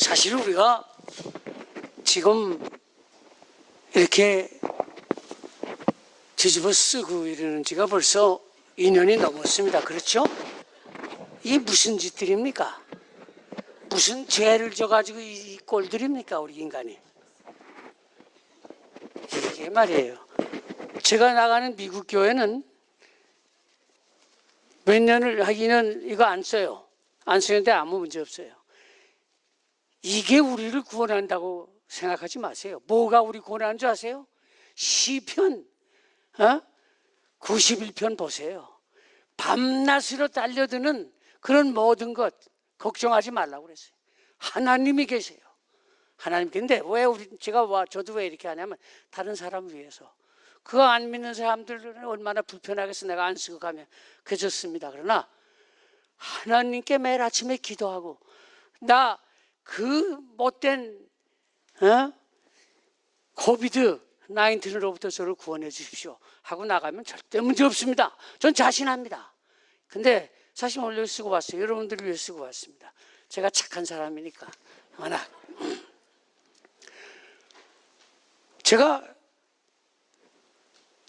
사실 우리가 지금 이렇게 뒤집어 쓰고 이러는 지가 벌써 2년이 넘었습니다. 그렇죠? 이게 무슨 짓들입니까? 무슨 죄를 져가지고 이 꼴들입니까? 우리 인간이. 이게 말이에요. 제가 나가는 미국 교회는 몇 년을 하기는 이거 안 써요. 안 쓰는데 아무 문제 없어요. 이게 우리를 구원한다고 생각하지 마세요. 뭐가 우리 구원하는 줄 아세요? 시편 91편 보세요. 밤낮으로 달려드는 그런 모든 것 걱정하지 말라고 그랬어요. 하나님이 계세요. 하나님. 근데 왜 저도 왜 이렇게 하냐면 다른 사람을 위해서. 그거 안 믿는 사람들은 얼마나 불편하겠어. 내가 안 쓰고 가면 그렇습니다. 그러나 하나님께 매일 아침에 기도하고 나 그 못된 코비드 19으로부터 저를 구원해 주십시오 하고 나가면 절대 문제 없습니다. 전 자신합니다. 근데 사실 오늘 쓰고 왔어요. 여러분들을 위해 쓰고 왔습니다. 제가 착한 사람이니까. 워낙 제가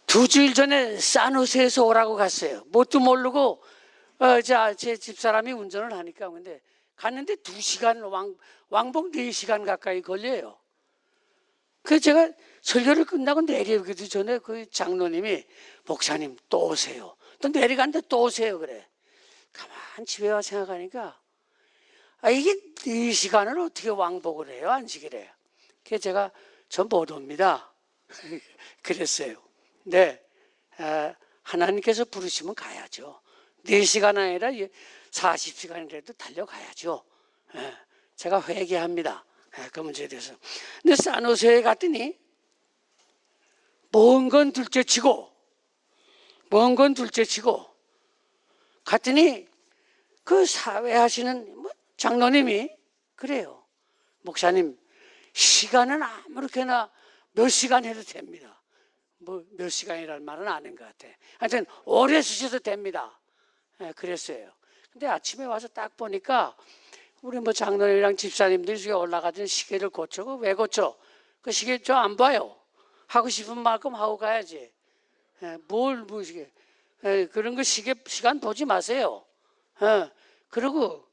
2주일 전에 산호세에서 오라고 갔어요. 뭣도 모르고 제 집사람이 운전을 하니까. 근데 갔는데 2시간 왕복 4시간 가까이 걸려요. 그래서 제가 설교를 끝나고 내려오기도 전에 그 장로님이 목사님 또 오세요. 또 내려갔는데 또 오세요. 그래. 가만 집에 와 생각하니까 이게 4시간을 어떻게 왕복을 해요? 안식을 해요. 그래서 제가 전 못 옵니다. 그랬어요. 근데 하나님께서 부르시면 가야죠. 4시간 아니라 40시간이라도 달려가야죠. 제가 회개합니다. 그 문제에 대해서. 근데 산호세에 갔더니 먼 건 둘째치고 갔더니 그 사회 하시는 장로님이 그래요. 목사님 시간은 아무렇게나 몇 시간 해도 됩니다. 몇 시간이라는 말은 아닌 것 같아. 하여튼 오래 쓰셔도 됩니다. 그랬어요. 근데 아침에 와서 딱 보니까 우리 장로님이랑 집사님들이 저기 올라가던 시계를 고쳐. 왜 고쳐? 그 시계 저 안 봐요. 하고 싶은 만큼 하고 가야지. 뭘 시계. 그런 거 시간 보지 마세요. 그리고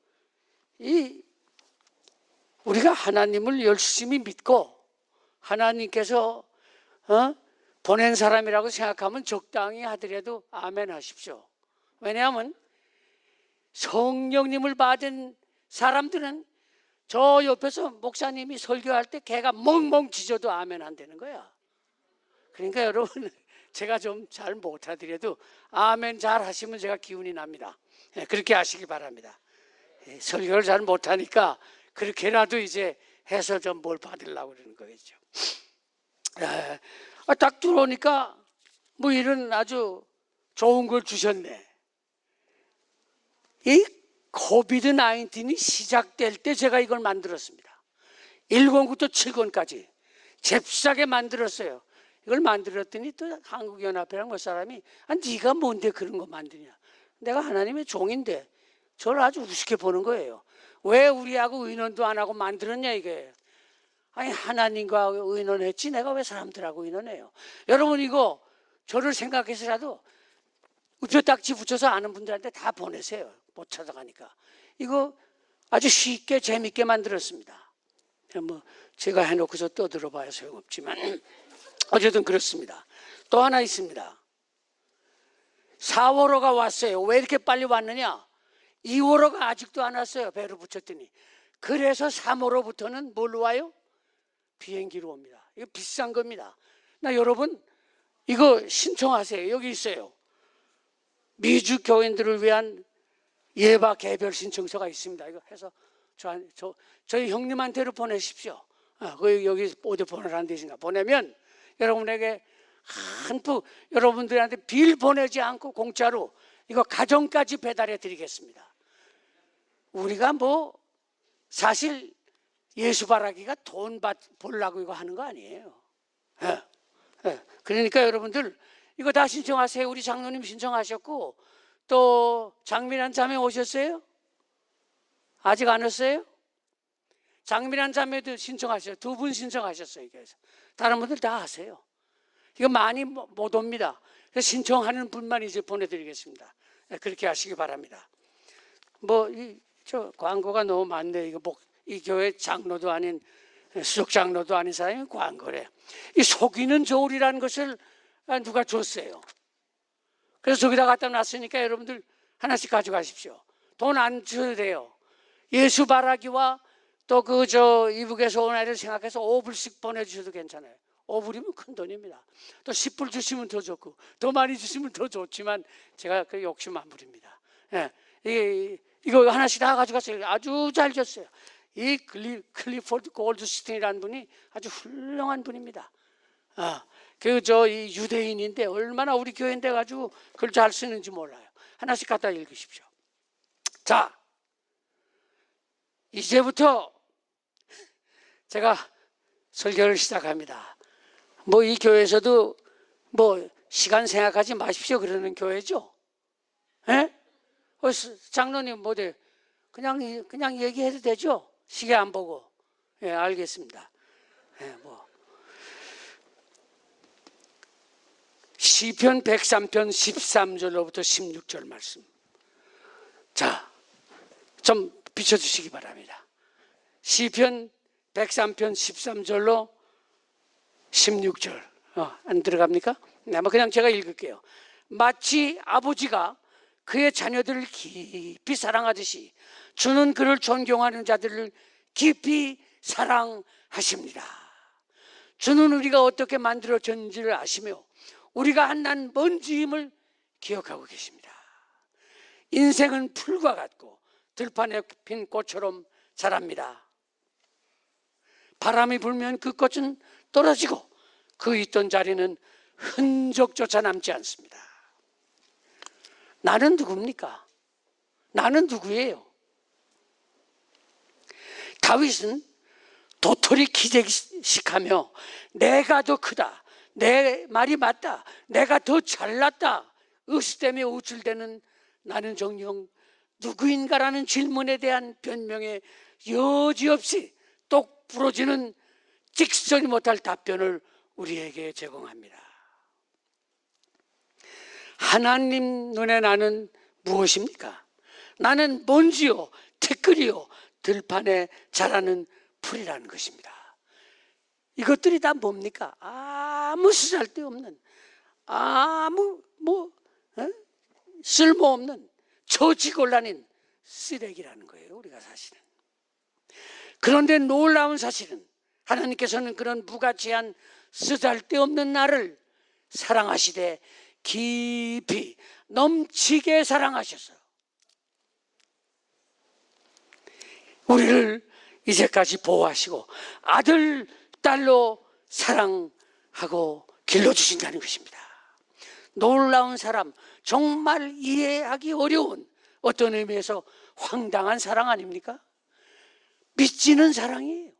우리가 하나님을 열심히 믿고 하나님께서 보낸 사람이라고 생각하면 적당히 하더라도 아멘 하십시오. 왜냐하면 성령님을 받은 사람들은 저 옆에서 목사님이 설교할 때 걔가 멍멍 짖어도 아멘 한다는 거야. 그러니까 여러분 제가 좀 잘 못하더라도 아멘 잘 하시면 제가 기운이 납니다. 그렇게 하시기 바랍니다. 설교를 잘 못하니까 그렇게라도 이제 해서 좀 뭘 받으려고 그러는 거겠죠. 딱 들어오니까 이런 아주 좋은 걸 주셨네. 이 코비드 19이 시작될 때 제가 이걸 만들었습니다. 1권부터 7권까지 잽싸게 만들었어요. 이걸 만들었더니 또 한국연합회랑 몇 사람이 네가 뭔데 그런 거 만드냐. 내가 하나님의 종인데 저를 아주 우습게 보는 거예요. 왜 우리하고 의논도 안 하고 만들었냐 이게. 아니 하나님과 의논했지 내가 왜 사람들하고 의논해요. 여러분 이거 저를 생각해서라도 우표딱지 붙여서 아는 분들한테 다 보내세요. 못 찾아가니까. 이거 아주 쉽게 재밌게 만들었습니다. 제가 해놓고서 떠들어봐야 소용없지만 어쨌든 그렇습니다. 또 하나 있습니다. 4월호가 왔어요. 왜 이렇게 빨리 왔느냐? 2월호가 아직도 안 왔어요. 배로 붙였더니. 그래서 3월호부터는 뭘로 와요? 비행기로 옵니다. 이거 비싼 겁니다. 여러분 이거 신청하세요. 여기 있어요. 미주 교인들을 위한 예바 개별 신청서가 있습니다. 이거 해서 저희 형님한테로 보내십시오. 여기 어디 보내라는 데인가 보내면 여러분에게 여러분들한테 빌 보내지 않고 공짜로 이거 가정까지 배달해 드리겠습니다. 우리가 사실 예수 바라기가 돈 벌라고 이거 하는 거 아니에요. 그러니까 여러분들 이거 다 신청하세요. 우리 장로님 신청하셨고 또 장미란 자매 오셨어요? 아직 안 왔어요? 장미란 자매도 신청하셨어요. 2분 신청하셨어요. 그래서 다른 분들 다 하세요. 이거 많이 못 옵니다. 그래서 신청하는 분만 이제 보내드리겠습니다. 그렇게 하시기 바랍니다. 저 광고가 너무 많네. 이 교회 장로도 아닌, 수석 장로도 아닌 사람이 광고래. 이 속이는 저울이라는 것을 누가 줬어요. 그래서 저기다 갖다 놨으니까 여러분들 하나씩 가져가십시오. 돈 안 줘도 돼요. 예수 바라기와 또 이북에서 온 아이를 생각해서 5불씩 보내주셔도 괜찮아요. 5불이면 큰 돈입니다. 또 10불 주시면 더 좋고, 더 많이 주시면 더 좋지만 제가 그 욕심 안 부립니다. 이거 하나씩 다 가져갔어요. 아주 잘 줬어요. 이 클리포드 골드스틴이라는 분이 아주 훌륭한 분입니다. 이 유대인인데 얼마나 우리 교회인데 가지고 그걸 잘 쓰는지 몰라요. 하나씩 갖다 읽으십시오. 자, 이제부터 제가 설교를 시작합니다. 이 교회에서도 시간 생각하지 마십시오 그러는 교회죠. 예? 장로님 그냥 얘기해도 되죠? 시계 안 보고. 예, 알겠습니다. 시편 103편 13절로부터 16절 말씀. 자, 좀 비춰주시기 바랍니다. 시편 103편 13절로 16절. 안 들어갑니까? 그냥 제가 읽을게요. 마치 아버지가 그의 자녀들을 깊이 사랑하듯이 주는 그를 존경하는 자들을 깊이 사랑하십니다. 주는 우리가 어떻게 만들어졌는지를 아시며 우리가 한낱 먼지임을 기억하고 계십니다. 인생은 풀과 같고 들판에 핀 꽃처럼 자랍니다. 바람이 불면 그 꽃은 떨어지고 그 있던 자리는 흔적조차 남지 않습니다. 나는 누굽니까? 나는 누구예요? 다윗은 도토리 기재식하며 내가 더 크다, 내 말이 맞다, 내가 더 잘났다 으스대며 우쭐대는 나는 정녕 누구인가라는 질문에 대한 변명에 여지없이 똑 부러지는 직설이 못할 답변을 우리에게 제공합니다. 하나님 눈에 나는 무엇입니까? 나는 먼지요, 티끌이요, 들판에 자라는 풀이라는 것입니다. 이것들이 다 뭡니까? 아무 쓰잘데없는, 쓸모없는 처지곤란인 쓰레기라는 거예요, 우리가 사실은. 그런데 놀라운 사실은 하나님께서는 그런 무가치한 쓰잘데없는 나를 사랑하시되 깊이 넘치게 사랑하셔서 우리를 이제까지 보호하시고 아들, 딸로 사랑하고 길러주신다는 것입니다. 놀라운 사람, 정말 이해하기 어려운, 어떤 의미에서 황당한 사랑 아닙니까? 미치는 사랑이에요.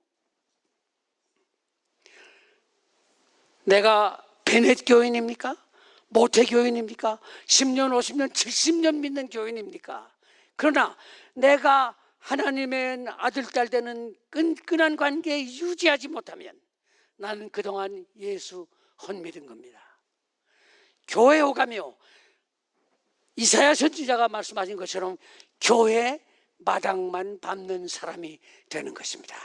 내가 베넷 교인입니까? 모태 교인입니까? 10년, 50년, 70년 믿는 교인입니까? 그러나 내가 하나님의 아들, 딸 되는 끈끈한 관계에 유지하지 못하면 나는 그동안 예수 헛믿은 겁니다. 교회 오가며 이사야 선지자가 말씀하신 것처럼 교회 마당만 밟는 사람이 되는 것입니다.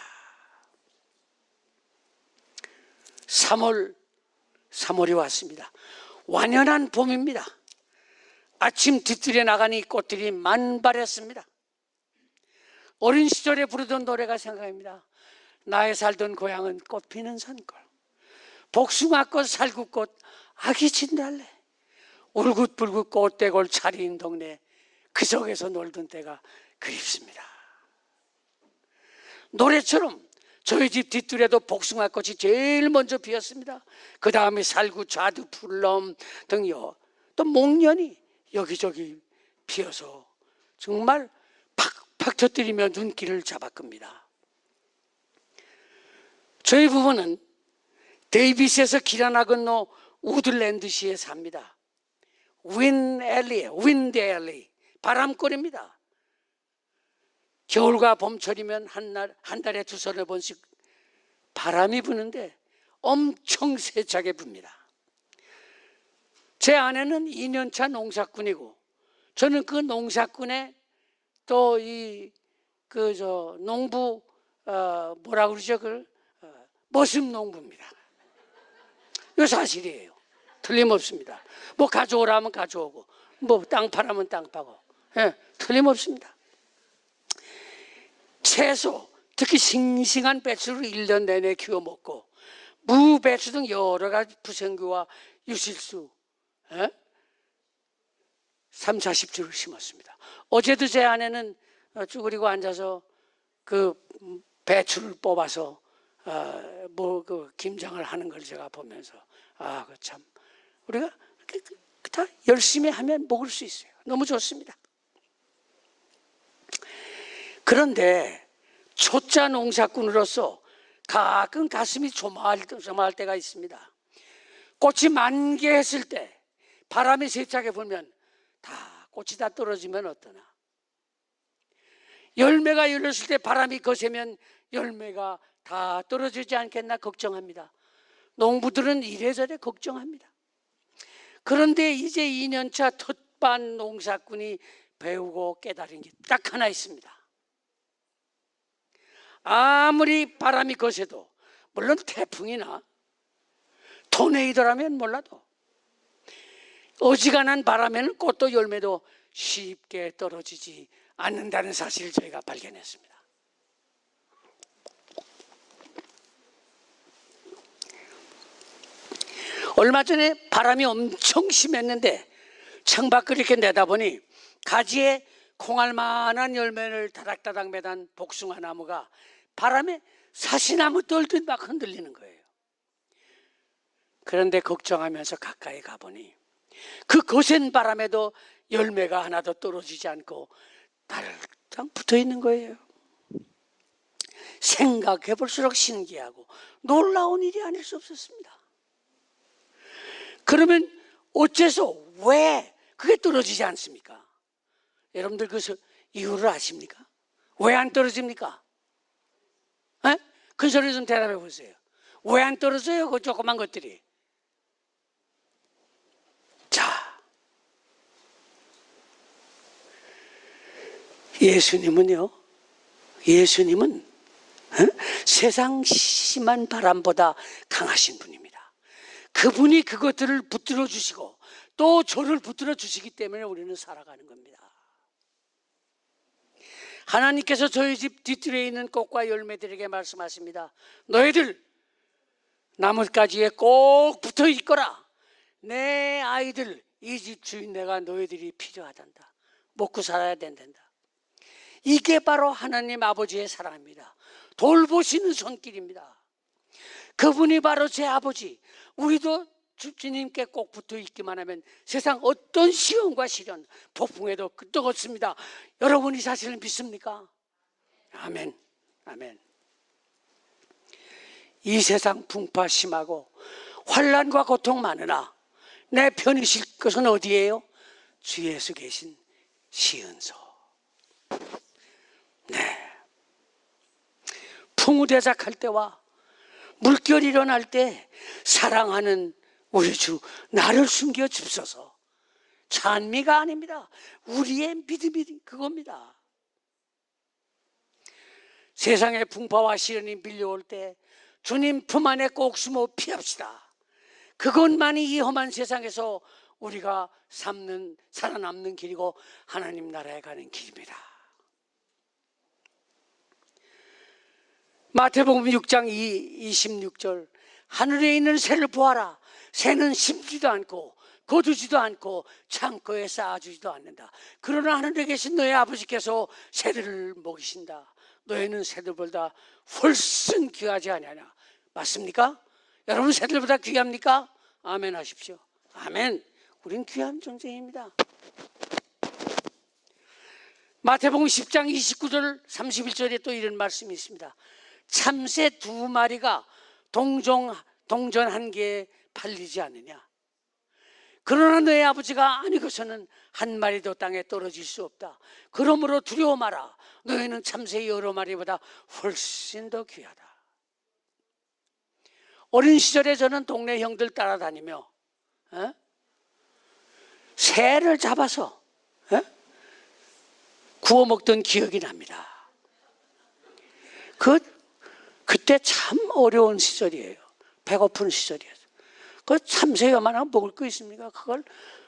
3월이 왔습니다. 완연한 봄입니다. 아침 뒤뜰에 나가니 꽃들이 만발했습니다. 어린 시절에 부르던 노래가 생각납니다. 나의 살던 고향은 꽃피는 산골, 복숭아꽃, 살구꽃, 아기 진달래, 울긋불긋 꽃대골 차린 동네, 그 속에서 놀던 때가 그립습니다. 노래처럼 저희 집 뒷뜰에도 복숭아꽃이 제일 먼저 피었습니다. 그 다음에 살구, 자두, 풀럼 등요, 또 목련이 여기저기 피어서 정말 팍팍 터뜨리며 눈길을 잡아끕니다. 저희 부부는 데이비스에서 길 하나 건너 우들랜드시에 삽니다. 윈드 앨리, 바람거리입니다. 겨울과 봄철이면 한 달에 두서너 번씩 바람이 부는데 엄청 세차게 붑니다. 제 아내는 2년차 농사꾼이고 저는 그 농사꾼의 또 농부 뭐라 그러죠? 모습 농부입니다. 이거 사실이에요. 틀림없습니다. 뭐 가져오라면 가져오고 뭐 땅 파라면 땅 파고, 예, 틀림없습니다. 채소, 특히 싱싱한 배추를 1년 내내 키워 먹고 무, 배추 등 여러 가지 부생규와 유실수 3, 40주를 심었습니다. 어제도 제 아내는 쭈그리고 앉아서 그 배추를 뽑아서 김장을 하는 걸 제가 보면서 참 우리가 다 열심히 하면 먹을 수 있어요. 너무 좋습니다. 그런데 초짜 농사꾼으로서 가끔 가슴이 조마할 때가 있습니다. 꽃이 만개했을 때 바람이 세차게 불면 다 꽃이 다 떨어지면 어떠나, 열매가 열렸을 때 바람이 거세면 열매가 다 떨어지지 않겠나 걱정합니다. 농부들은 이래저래 걱정합니다. 그런데 이제 2년차 텃밭 농사꾼이 배우고 깨달은 게 딱 하나 있습니다. 아무리 바람이 거세도, 물론 태풍이나 토네이도라면 몰라도 어지간한 바람에는 꽃도 열매도 쉽게 떨어지지 않는다는 사실을 저희가 발견했습니다. 얼마 전에 바람이 엄청 심했는데 창밖을 이렇게 내다보니 가지에 콩알만한 열매를 다닥다닥 매단 복숭아 나무가 바람에 사시나무 떨듯 막 흔들리는 거예요. 그런데 걱정하면서 가까이 가보니 그 거센 바람에도 열매가 하나도 떨어지지 않고 달랑 붙어 있는 거예요. 생각해 볼수록 신기하고 놀라운 일이 아닐 수 없었습니다. 그러면 어째서 왜 그게 떨어지지 않습니까? 여러분들 그 이유를 아십니까? 왜 안 떨어집니까? 큰 소리 좀 대답해 보세요. 왜 안 떨어져요? 그 조그만 것들이. 자, 예수님은 세상 심한 바람보다 강하신 분입니다. 그분이 그것들을 붙들어 주시고 또 저를 붙들어 주시기 때문에 우리는 살아가는 겁니다. 하나님께서 저희 집 뒤뜰에 있는 꽃과 열매들에게 말씀하십니다. 너희들 나뭇가지에 꼭 붙어 있거라. 내 아이들, 이 집 주인 내가 너희들이 필요하단다. 먹고 살아야 된단다. 이게 바로 하나님 아버지의 사랑입니다. 돌보시는 손길입니다. 그분이 바로 제 아버지. 우리도 주님께 꼭 붙어 있기만 하면 세상 어떤 시험과 시련, 폭풍에도 끄떡 없습니다. 여러분 이 사실을 믿습니까? 아멘, 아멘. 이 세상 풍파 심하고 환난과 고통 많으나 내 편이실 것은 어디예요? 주 예수 계신 시은소. 네. 풍우대작할 때와 물결이 일어날 때 사랑하는 우리 주 나를 숨겨 줍소서. 찬미가 아닙니다. 우리의 믿음이 그겁니다. 세상의 풍파와 시련이 밀려올 때 주님 품 안에 꼭 숨어 피합시다. 그것만이 이 험한 세상에서 우리가 살아남는 길이고 하나님 나라에 가는 길입니다. 마태복음 6장 26절 하늘에 있는 새를 보아라. 새는 심지도 않고 거두지도 않고 창고에 쌓아주지도 않는다. 그러나 하늘에 계신 너의 아버지께서 새들을 먹이신다. 너희는 새들보다 훨씬 귀하지 아니하냐. 맞습니까? 여러분 새들보다 귀합니까? 아멘 하십시오. 아멘. 우린 귀한 존재입니다. 마태복음 10장 29절 31절에 또 이런 말씀이 있습니다. 참새 2마리가 동전 한 개에 팔리지 않느냐. 그러나 너의 아버지가 아니고서는 한 마리도 땅에 떨어질 수 없다. 그러므로 두려워 마라. 너희는 참새 여러 마리보다 훨씬 더 귀하다. 어린 시절에 저는 동네 형들 따라다니며 새를 잡아서 구워 먹던 기억이 납니다. 그때 참 어려운 시절이에요. 배고픈 시절이에요. 그 참새가만 하면 먹을 거 있습니까? 그걸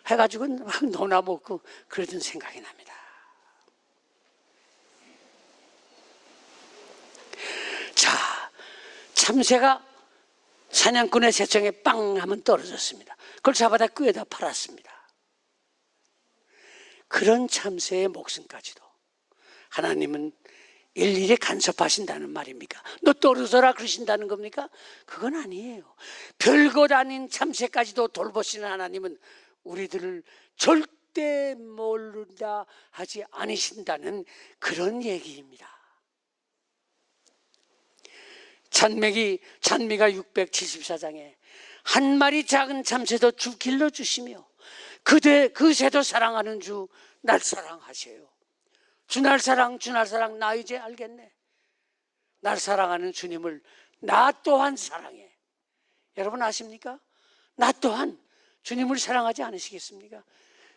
해가지고 막 넣어놔 먹고 그러던 생각이 납니다. 자, 참새가 사냥꾼의 새총에 빵 하면 떨어졌습니다. 그걸 잡아다 끄에다 팔았습니다. 그런 참새의 목숨까지도 하나님은 일일이 간섭하신다는 말입니까? 너 떨어져라 그러신다는 겁니까? 그건 아니에요. 별것 아닌 참새까지도 돌보시는 하나님은 우리들을 절대 모른다 하지 않으신다는 그런 얘기입니다. 찬미가 674장에 한 마리 작은 참새도 주 길러주시며 그 새도 사랑하는 주 날 사랑하세요. 주 날 사랑 나 이제 알겠네. 날 사랑하는 주님을 나 또한 사랑해. 여러분 아십니까? 나 또한 주님을 사랑하지 않으시겠습니까?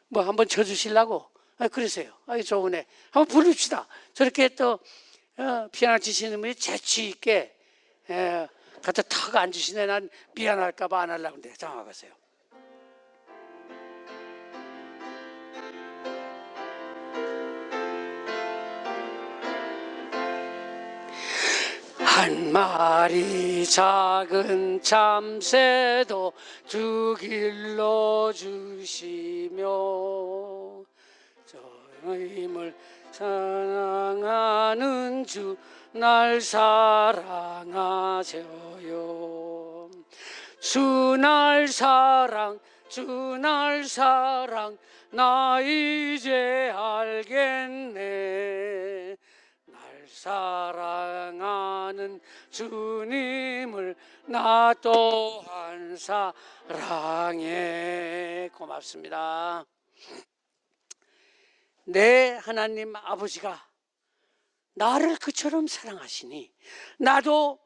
뭐 한번 쳐주시려고? 그러세요. 좋으네. 한번 부릅시다. 저렇게 또 피아노 치시는 분이 재치 있게 갖다 탁 앉으시네. 난 미안할까 봐 안 하려고 그러는데 잠깐만 보세요. 한 마리 작은 참새도 주 길러주시며 주님을 사랑하는 주 날 사랑하세요. 주 날 사랑 나 이제 알겠네. 날 사랑하는 주님을 나 또한 사랑해. 고맙습니다. 내 하나님 아버지가 나를 그처럼 사랑하시니 나도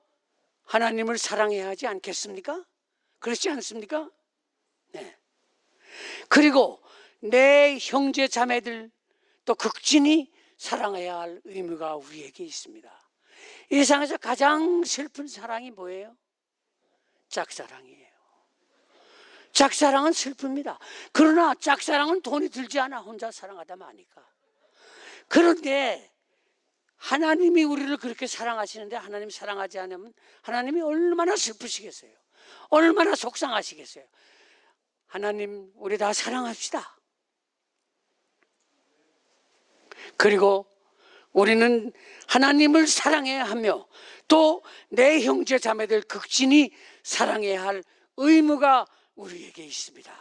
하나님을 사랑해야 하지 않겠습니까? 그렇지 않습니까? 네. 그리고 내 형제 자매들 또 극진히 사랑해야 할 의무가 우리에게 있습니다. 이 세상에서 가장 슬픈 사랑이 뭐예요? 짝사랑이에요. 짝사랑은 슬픕니다. 그러나 짝사랑은 돈이 들지 않아. 혼자 사랑하다 마니까. 그런데 하나님이 우리를 그렇게 사랑하시는데 하나님 사랑하지 않으면 하나님이 얼마나 슬프시겠어요? 얼마나 속상하시겠어요? 하나님 우리 다 사랑합시다. 그리고 우리는 하나님을 사랑해야 하며 또 내 형제 자매들 극진히 사랑해야 할 의무가 우리에게 있습니다.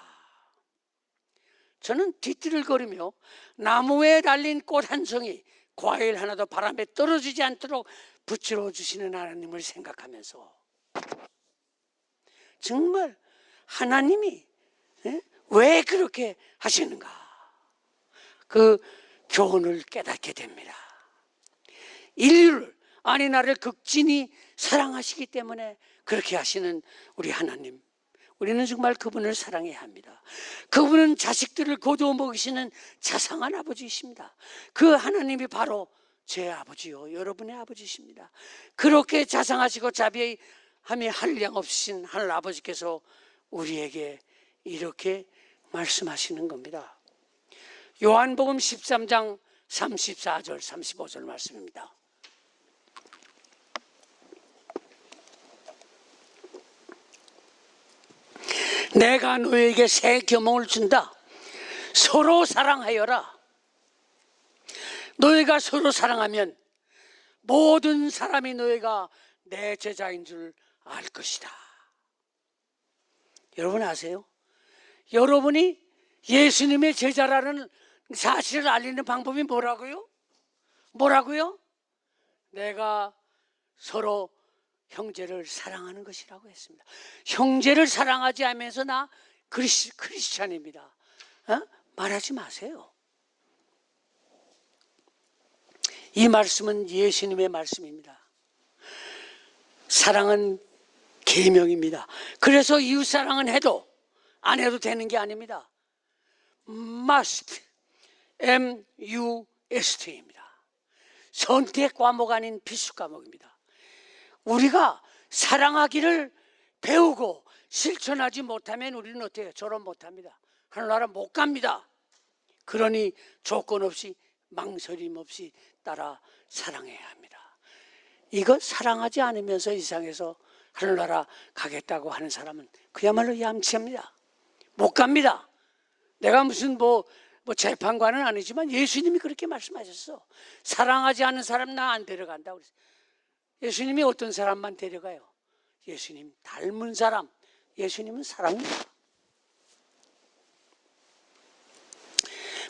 저는 뒤뜰거리며 나무에 달린 꽃 한 송이, 과일 하나도 바람에 떨어지지 않도록 붙들어 주시는 하나님을 생각하면서 정말 하나님이 왜 그렇게 하시는가, 그 교훈을 깨닫게 됩니다. 인류를, 아니 나를 극진히 사랑하시기 때문에 그렇게 하시는 우리 하나님, 우리는 정말 그분을 사랑해야 합니다. 그분은 자식들을 거두어 먹이시는 자상한 아버지이십니다. 그 하나님이 바로 제 아버지요 여러분의 아버지십니다. 그렇게 자상하시고 자비함이 한량없으신 하늘 아버지께서 우리에게 이렇게 말씀하시는 겁니다. 요한복음 13장 34절 35절 말씀입니다. 내가 너에게 새 계명을 준다. 서로 사랑하여라. 너희가 서로 사랑하면 모든 사람이 너희가 내 제자인 줄 알 것이다. 여러분 아세요? 여러분이 예수님의 제자라는 사실을 알리는 방법이 뭐라고요? 뭐라고요? 내가 서로 형제를 사랑하는 것이라고 했습니다. 형제를 사랑하지 않으면서 나 크리스찬입니다. 말하지 마세요. 이 말씀은 예수님의 말씀입니다. 사랑은 계명입니다. 그래서 이웃사랑은 해도 안 해도 되는 게 아닙니다. must, M-U-S-T입니다. 선택 과목 아닌 필수 과목입니다. 우리가 사랑하기를 배우고 실천하지 못하면 우리는 어떻게 해요? 졸업 못합니다. 하늘나라 못 갑니다. 그러니 조건 없이 망설임 없이 따라 사랑해야 합니다. 이거 사랑하지 않으면서 이 세상에서 하늘나라 가겠다고 하는 사람은 그야말로 얌체입니다. 못 갑니다. 내가 무슨 재판관은 아니지만 예수님이 그렇게 말씀하셨어. 사랑하지 않는 사람 나 안 데려간다 그랬어요. 예수님이 어떤 사람만 데려가요? 예수님 닮은 사람. 예수님은 사랑입니다.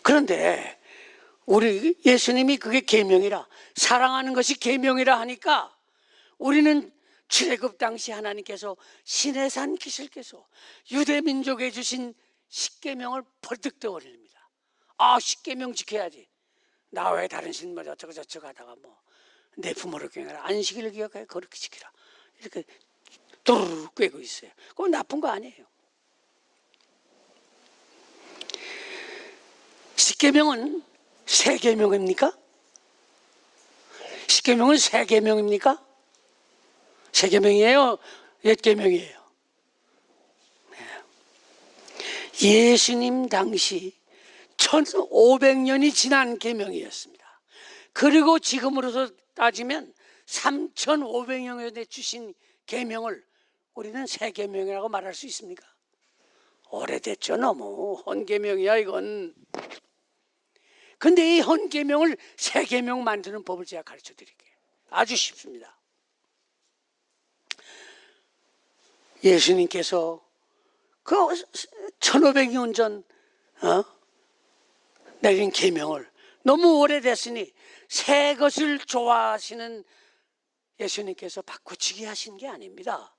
그런데 우리 예수님이 그게 계명이라, 사랑하는 것이 계명이라 하니까 우리는 출애굽 당시 하나님께서 시내산 기술께서 유대 민족에 주신 십계명을 벌떡 떠올립니다. 십계명 지켜야지. 나 왜 다른 신발 어쩌고 하다가 내 부모를 기억하라, 안식일을 기억하여 그렇게 지키라, 이렇게 두루룩 꿰고 있어요. 그건 나쁜 거 아니에요. 십계명은 세 계명입니까? 십계명은 세 계명입니까? 세 계명이에요? 옛 계명이에요? 예수님 당시 1500년이 지난 계명이었습니다. 그리고 지금으로서 따지면 3500년에 주신 계명을 우리는 새 계명이라고 말할 수 있습니까? 오래됐죠. 너무 헌계명이야 이건. 근데 이 헌계명을 새 계명 만드는 법을 제가 가르쳐 드릴게요. 아주 쉽습니다. 예수님께서 그 1500년 전 내린 계명을 너무 오래됐으니 새 것을 좋아하시는 예수님께서 바꾸치기 하신 게 아닙니다.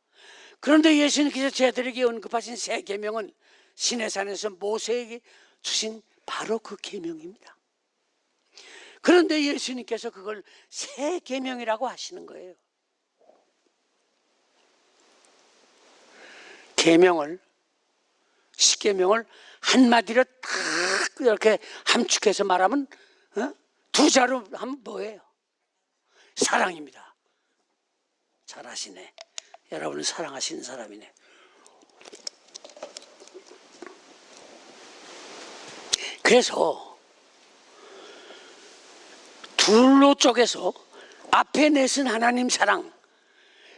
그런데 예수님께서 저희들에게 언급하신 새 계명은 시내산에서 모세에게 주신 바로 그 계명입니다. 그런데 예수님께서 그걸 새 계명이라고 하시는 거예요. 계명을, 십계명을 한마디로 딱 이렇게 함축해서 말하면 두 자로 하면 뭐예요? 사랑입니다. 잘하시네. 여러분은 사랑하시는 사람이네. 그래서 둘로 쪼개서 앞에 넷은 하나님 사랑,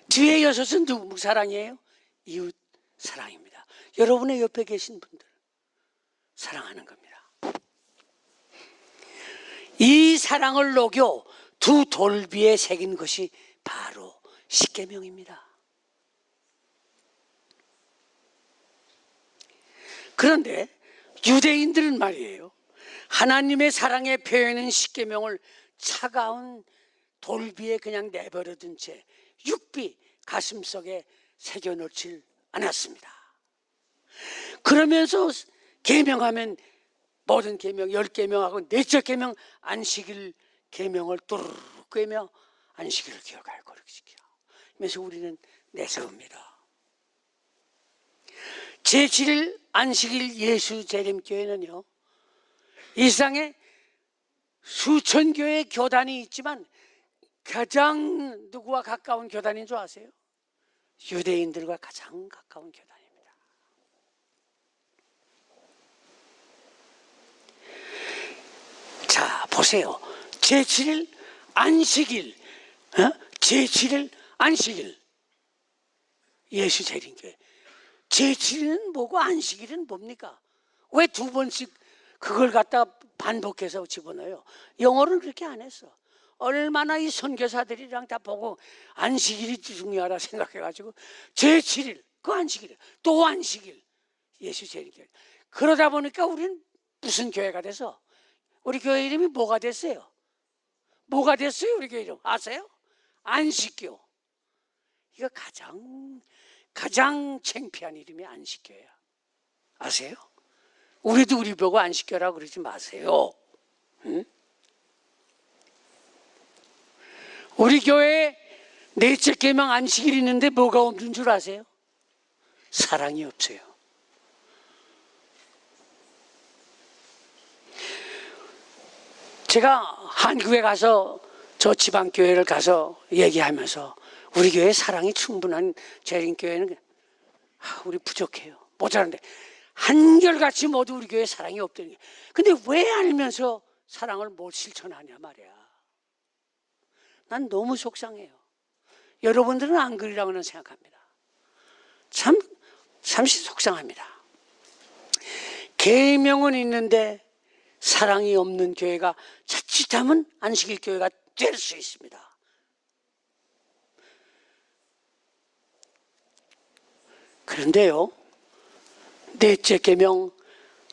뒤에 여섯은 누구 사랑이에요? 이웃 사랑입니다. 여러분의 옆에 계신 분들 사랑하는 겁니다. 이 사랑을 녹여 두 돌비에 새긴 것이 바로 십계명입니다. 그런데 유대인들은 말이에요, 하나님의 사랑의 표현인 십계명을 차가운 돌비에 그냥 내버려둔 채 육비 가슴속에 새겨놓질 않았습니다. 그러면서 계명하면 모든 계명 10계명하고 넷째 계명 안식일 계명을 뚜루룩 꿰며 안식일을 기억하여 거룩히 지키라. 그래서 우리는 내세웁니다. 제7일 안식일 예수 재림교회는요, 이 세상에 수천 교회의 교단이 있지만 가장 누구와 가까운 교단인 줄 아세요? 유대인들과 가장 가까운 교단입니다. 자, 보세요. 제7일 안식일, 제7일 안식일 예수 재림교회. 제7일은 뭐고 안식일은 뭡니까? 왜 두 번씩 그걸 갖다 반복해서 집어넣어요? 영어를 그렇게 안 했어. 얼마나 이 선교사들이랑 다 보고 안식일이 중요하다 생각해가지고 제7일 그 안식일, 또 안식일 예수 재림교회. 그러다 보니까 우리는 무슨 교회가 돼서, 우리 교회 이름이 뭐가 됐어요? 뭐가 됐어요? 우리 교회 이름 아세요? 안식교. 이거 가장 창피한 이름이 안식교회야. 아세요? 우리도 우리 보고 안 시켜라 그러지 마세요. 응? 우리 교회에 넷째 계명 안식일이 있는데 뭐가 없는 줄 아세요? 사랑이 없어요. 제가 한국에 가서 저 지방교회를 가서 얘기하면서 우리 교회 사랑이 충분한 재림교회는 우리 부족해요. 모자란데 한결같이 모두 우리 교회 사랑이 없다는 게. 근데 왜 알면서 사랑을 못 실천하냐 말이야. 난 너무 속상해요. 여러분들은 안 그리라고는 생각합니다. 잠시 속상합니다. 계명은 있는데 사랑이 없는 교회가 자칫하면 안식일 교회가 될 수 있습니다. 그런데요, 넷째 계명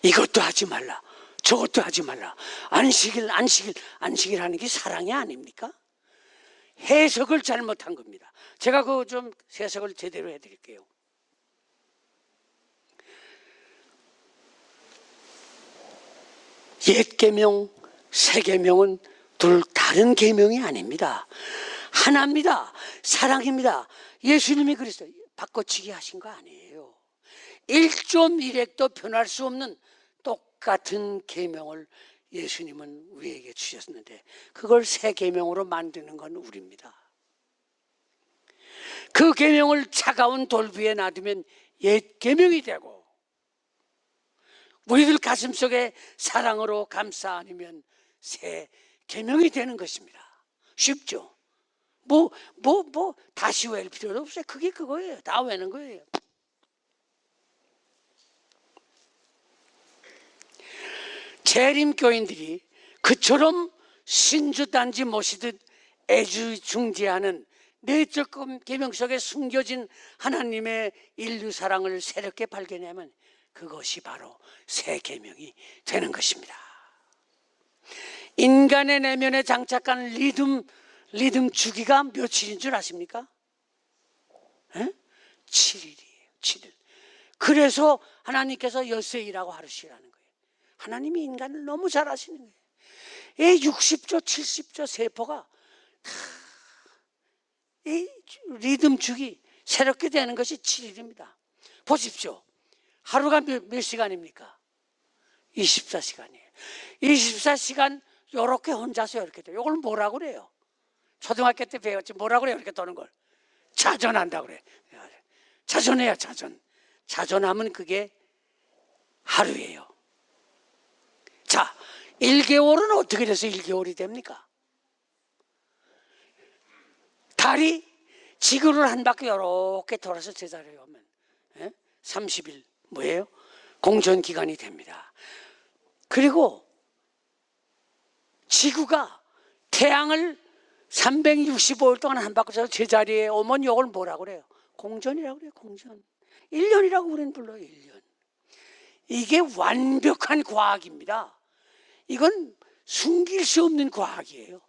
이것도 하지 말라, 저것도 하지 말라. 안식일 하는 게 사랑이 아닙니까? 해석을 잘못한 겁니다. 제가 그 좀 해석을 제대로 해드릴게요. 옛 계명, 새 계명은 둘 다른 계명이 아닙니다. 하나입니다. 사랑입니다. 예수님이 그랬어요. 바꿔치기 하신 거 아니에요. 1.1획도 변할 수 없는 똑같은 계명을 예수님은 우리에게 주셨는데 그걸 새 계명으로 만드는 건 우리입니다. 그 계명을 차가운 돌 위에 놔두면 옛 계명이 되고 우리들 가슴속에 사랑으로 감싸 안으면 새 계명이 되는 것입니다. 쉽죠? 다시 외울 필요도 없어요. 그게 그거예요. 다 외는 거예요. 재림교인들이 그처럼 신주단지 모시듯 애주중지하는 내적 계명 속에 숨겨진 하나님의 인류 사랑을 새롭게 발견하면 그것이 바로 새 계명이 되는 것입니다. 인간의 내면에 장착한 리듬 주기가 며칠인 줄 아십니까? 7일이에요. 7일. 그래서 하나님께서 엿새이라고 하시라는 거예요. 하나님이 인간을 너무 잘 아시는 거예요. 60조 70조 세포가 다 이 리듬 주기 새롭게 되는 것이 7일입니다. 보십시오. 하루가 몇 시간입니까? 24시간이에요. 24시간 요렇게 혼자서 이렇게 돼요. 이걸 뭐라고 그래요? 초등학교 때 배웠지. 뭐라고 그래요? 이렇게 도는 걸 자전한다고 그래. 자전해야 자전. 자전하면 그게 하루예요. 자, 1개월은 어떻게 돼서 1개월이 됩니까? 달이 지구를 한 바퀴 이렇게 돌아서 제자리에 오면 30일 뭐예요? 공전기간이 됩니다. 그리고 지구가 태양을 365일 동안 한 바퀴 돌아서 제자리에 오면 이걸 뭐라고 그래요? 공전이라고 그래요. 공전. 1년이라고 우리는 불러요. 1년. 이게 완벽한 과학입니다. 이건 숨길 수 없는 과학이에요.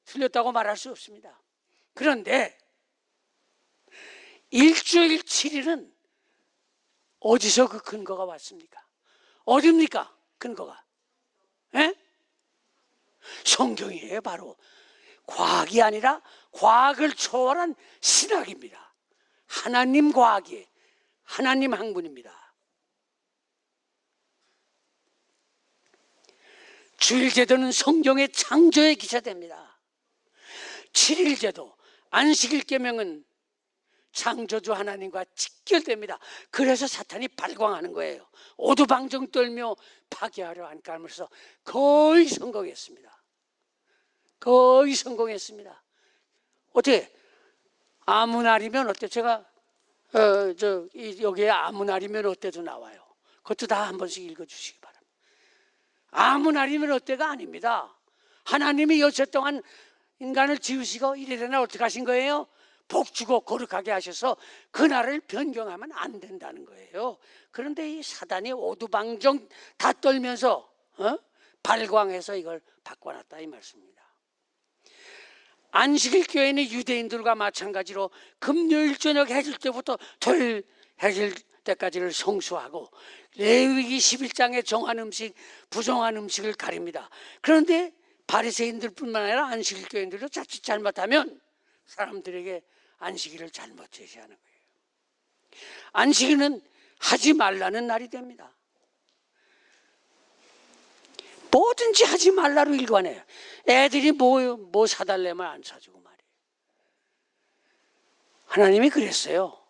틀렸다고 말할 수 없습니다. 그런데 일주일 7일은 어디서 그 근거가 왔습니까? 어디입니까? 근거가? 성경이에요. 바로 과학이 아니라 과학을 초월한 신학입니다. 하나님 과학이에요. 하나님 학문입니다. 주일제도는 성경의 창조에 기초됩니다. 7일제도, 안식일 계명은 창조주 하나님과 직결됩니다. 그래서 사탄이 발광하는 거예요. 오두방정 떨며 파괴하려 안감으로써 거의 성공했습니다. 거의 성공했습니다. 어떻게 아무 날이면 어때? 제가 여기에 아무 날이면 어때도 나와요. 그것도 다 한 번씩 읽어주시기 바랍니다. 아무 날이면 어때가 아닙니다. 하나님이 여섯 동안 인간을 지으시고 이래나 어떻게 하신 거예요? 복 주고 거룩하게 하셔서 그날을 변경하면 안 된다는 거예요. 그런데 이 사단이 오두방정 다 떨면서 발광해서 이걸 바꿔놨다 이 말씀입니다. 안식일 교회는 유대인들과 마찬가지로 금요일 저녁 해질 때부터 토요일 해질 때까지를 성수하고 레위기 11장에 정한 음식, 부정한 음식을 가립니다. 그런데 바리새인들뿐만 아니라 안식일교인들도 자칫 잘못하면 사람들에게 안식일을 잘못 제시하는 거예요. 안식일은 하지 말라는 날이 됩니다. 뭐든지 하지 말라로 일관해요. 애들이 뭐 사달래면 안 사주고 말이에요. 하나님이 그랬어요.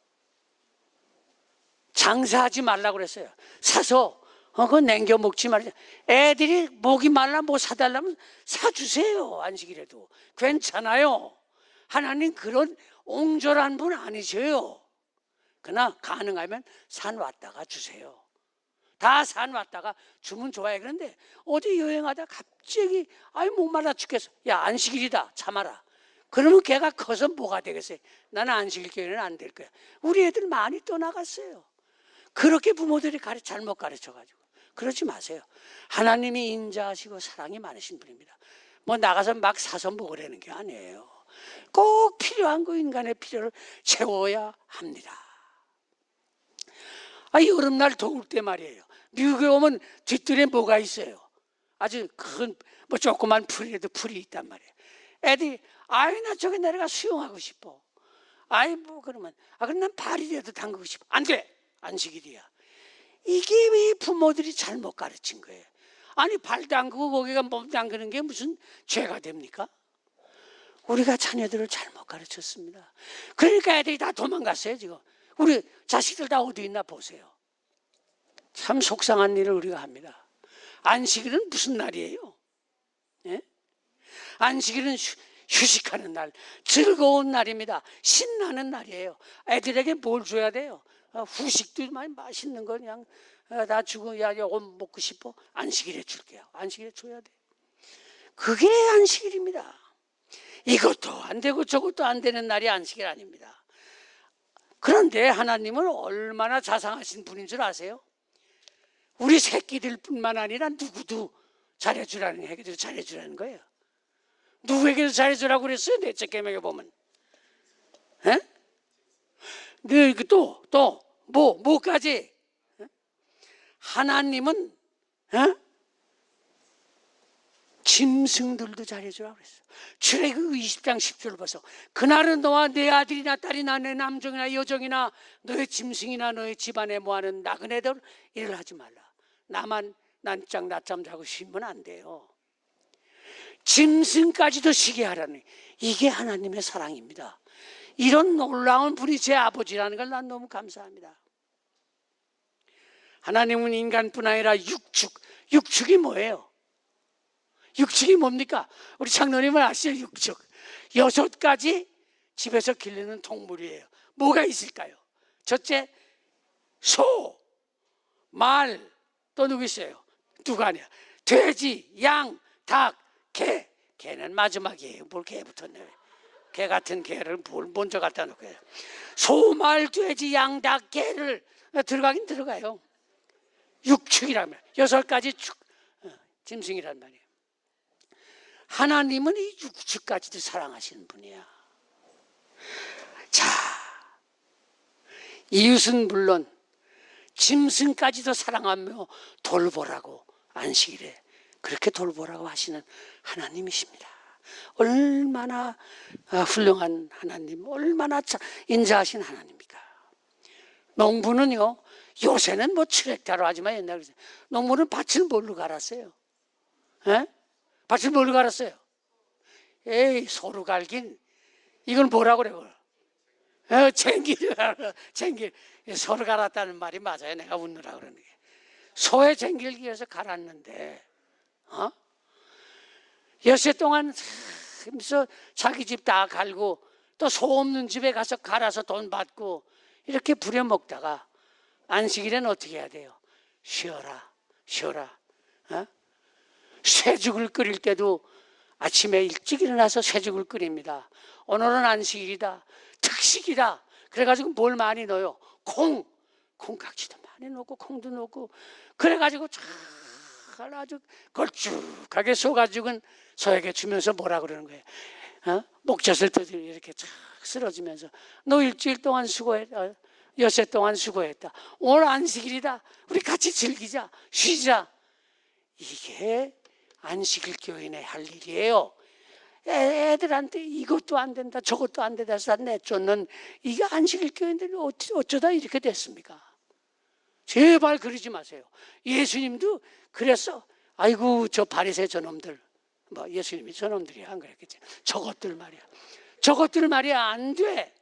장사하지 말라고 그랬어요. 사서 그거 남겨 먹지 말자. 애들이 목이 말라 뭐 사달라면 사주세요. 안식일에도 괜찮아요. 하나님 그런 옹졸한 분 아니세요. 그러나 가능하면 산 왔다가 주세요. 다 산 왔다가 주면 좋아요. 그런데 어디 여행하다 갑자기 목말라 죽겠어. 야, 안식일이다 참아라. 그러면 걔가 커서 뭐가 되겠어요? 나는 안식일 교회는 안 될 거야. 우리 애들 많이 떠나갔어요. 그렇게 부모들이 잘못 가르쳐가지고. 그러지 마세요. 하나님이 인자하시고 사랑이 많으신 분입니다. 뭐 나가서 막 사서 먹으라는 게 아니에요. 꼭 필요한 거 인간의 필요를 채워야 합니다. 여름날 더울 때 말이에요. 미국에 오면 뒷뜰에 뭐가 있어요? 아주 큰 뭐 조그만 풀이라도 풀이 있단 말이에요. 애들이 나 저기 내려가 수영하고 싶어. 뭐 그러면 그럼 난 발이라도 담그고 싶어. 안 돼. 안식일이야. 이게 왜 부모들이 잘못 가르친 거예요? 발 담그고 거기가 몸 담그는 게 무슨 죄가 됩니까? 우리가 자녀들을 잘못 가르쳤습니다. 그러니까 애들이 다 도망갔어요. 지금 우리 자식들 다 어디 있나 보세요. 참 속상한 일을 우리가 합니다. 안식일은 무슨 날이에요? 예? 안식일은 휴식하는 날, 즐거운 날입니다. 신나는 날이에요. 애들에게 뭘 줘야 돼요? 후식도 많이 맛있는 거 그냥 나 주고 야 이거 먹고 싶어? 안식일에 줄게요. 안식일에 줘야 돼. 그게 안식일입니다. 이것도 안 되고 저것도 안 되는 날이 안식일 아닙니다. 그런데 하나님은 얼마나 자상하신 분인 줄 아세요? 우리 새끼들뿐만 아니라 누구도 잘해주라는 애기도 잘해주라는 거예요. 누구에게도 잘해주라고 그랬어요? 넷째 계명에 보면. 에? 네, 뭐까지? 하나님은 짐승들도 잘해주라고 그랬어요. 출애굽 20장 10절을 봐서 그날은 너와 내 아들이나 딸이나 내 남종이나 여종이나 너의 짐승이나 너의 집안에 모아는 나그네들 일을 하지 말라. 나만 난장 낮잠 자고 쉬면 안 돼요. 짐승까지도 쉬게 하라는 이게 하나님의 사랑입니다. 이런 놀라운 분이 제 아버지라는 걸 난 너무 감사합니다. 하나님은 인간뿐 아니라 육축이 뭐예요? 육축이 뭡니까? 우리 장로님은 아시죠? 육축 6가지 집에서 기르는 동물이에요. 뭐가 있을까요? 첫째 소, 말, 또 누구 있어요? 누가 아니야? 돼지, 양, 닭, 개. 개는 마지막이에요. 뭘 개 붙었네. 개 같은 개를 뭘 먼저 갖다 놓고 해요. 소, 말, 돼지, 양, 닭, 개를 들어가긴 들어가요. 육축이라면 6가지 짐승이란 말이에요. 하나님은 이 육축까지도 사랑하시는 분이야. 자, 이웃은 물론 짐승까지도 사랑하며 돌보라고 안식일에 그렇게 돌보라고 하시는 하나님이십니다. 얼마나 훌륭한 하나님, 얼마나 인자하신 하나님입니까? 농부는요, 요새는 뭐 트랙터로 하지만 옛날에 농부는 밭을 뭘로 갈았어요? 에? 밭을 뭘로 갈았어요? 에이, 소로 갈긴 이건 뭐라고 그래요? 쟁길. 소로 갈았다는 말이 맞아요. 내가 웃느라 그러는 게. 소의 쟁길기에서 갈았는데 엿새 동안 하면서 자기 집 다 갈고 또 소 없는 집에 가서 갈아서 돈 받고 이렇게 부려먹다가 안식일에는 어떻게 해야 돼요? 쉬어라. 쇠죽을 끓일 때도 아침에 일찍 일어나서 쇠죽을 끓입니다. 오늘은 안식일이다. 특식이다. 그래가지고 뭘 많이 넣어요? 콩깍지도 많이 넣고 콩도 넣고 그래가지고 잘 아주 걸쭉하게 소가죽은 소에게 주면서 뭐라 그러는 거예요? 목젖을 이렇게 쫙 쓸어주면서 너 일주일 동안 수고해. 엿새 동안 수고했다. 오늘 안식일이다. 우리 같이 즐기자. 쉬자. 이게 안식일 교인의 할 일이에요. 애들한테 이것도 안 된다 저것도 안 된다 해서 내쫓는 이게 안식일 교인들이 어쩌다 이렇게 됐습니까? 제발 그러지 마세요. 예수님도 그랬어. 아이고 저 바리새 저놈들, 뭐 예수님이 저놈들이 안 그랬겠지. 저것들 말이야 안 돼.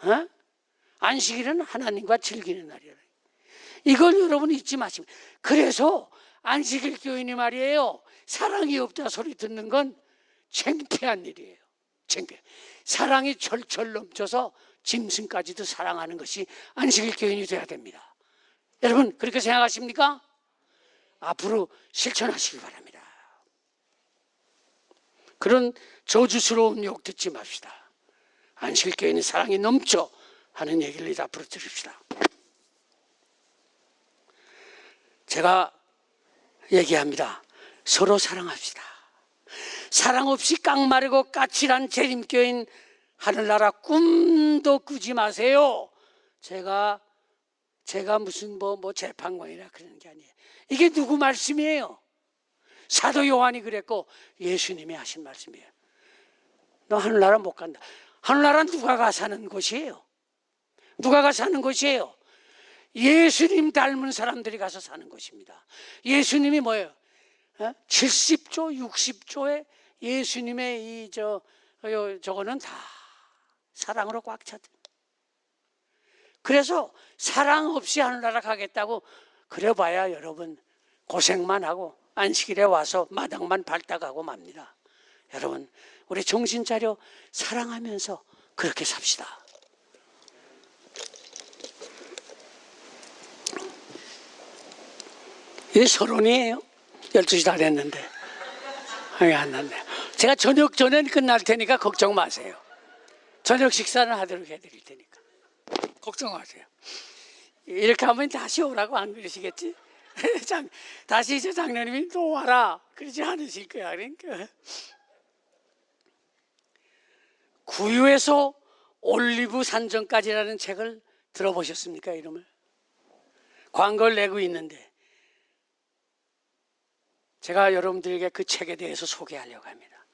어? 안식일은 하나님과 즐기는 날이라. 이걸 여러분 잊지 마시고. 그래서 안식일 교인이 말이에요, 사랑이 없다 소리 듣는 건 창피한 일이에요. 창피해. 사랑이 철철 넘쳐서 짐승까지도 사랑하는 것이 안식일 교인이 돼야 됩니다. 여러분 그렇게 생각하십니까? 앞으로 실천하시기 바랍니다. 그런 저주스러운 욕 듣지 맙시다. 안식일 교인은 사랑이 넘쳐 하는 얘기를 이제 앞으로 들읍시다. 제가 얘기합니다. 서로 사랑합시다. 사랑 없이 깡마르고 까칠한 재림교인 하늘나라 꿈도 꾸지 마세요. 제가 무슨 뭐 재판관이라 그러는 게 아니에요. 이게 누구 말씀이에요? 사도 요한이 그랬고 예수님이 하신 말씀이에요. 너 하늘나라 못 간다. 하늘나라는 누가 가 사는 곳이에요? 누가 가 사는 곳이에요? 예수님 닮은 사람들이 가서 사는 곳입니다. 예수님이 뭐예요? 70조, 60조의 예수님의 저거는 다 사랑으로 꽉 찼다. 그래서 사랑 없이 하늘나라 가겠다고 그래봐야 여러분 고생만 하고 안식일에 와서 마당만 밟다가고 맙니다. 여러분 우리 정신 차려 사랑하면서 그렇게 삽시다. 이게 서론이에요. 12시 다 됐는데 안 났네요. 제가 저녁 전엔 끝날 테니까 걱정 마세요. 저녁 식사는 하도록 해드릴 테니까 걱정 마세요. 이렇게 하면 다시 오라고 안 그러시겠지? 다시 이제 장로님이 또 와라 그러지 않으실 거야. 그러니까 구유에서 올리브 산정까지라는 책을 들어보셨습니까? 이름을 광고를 내고 있는데 제가 여러분들에게 그 책에 대해서 소개하려고 합니다.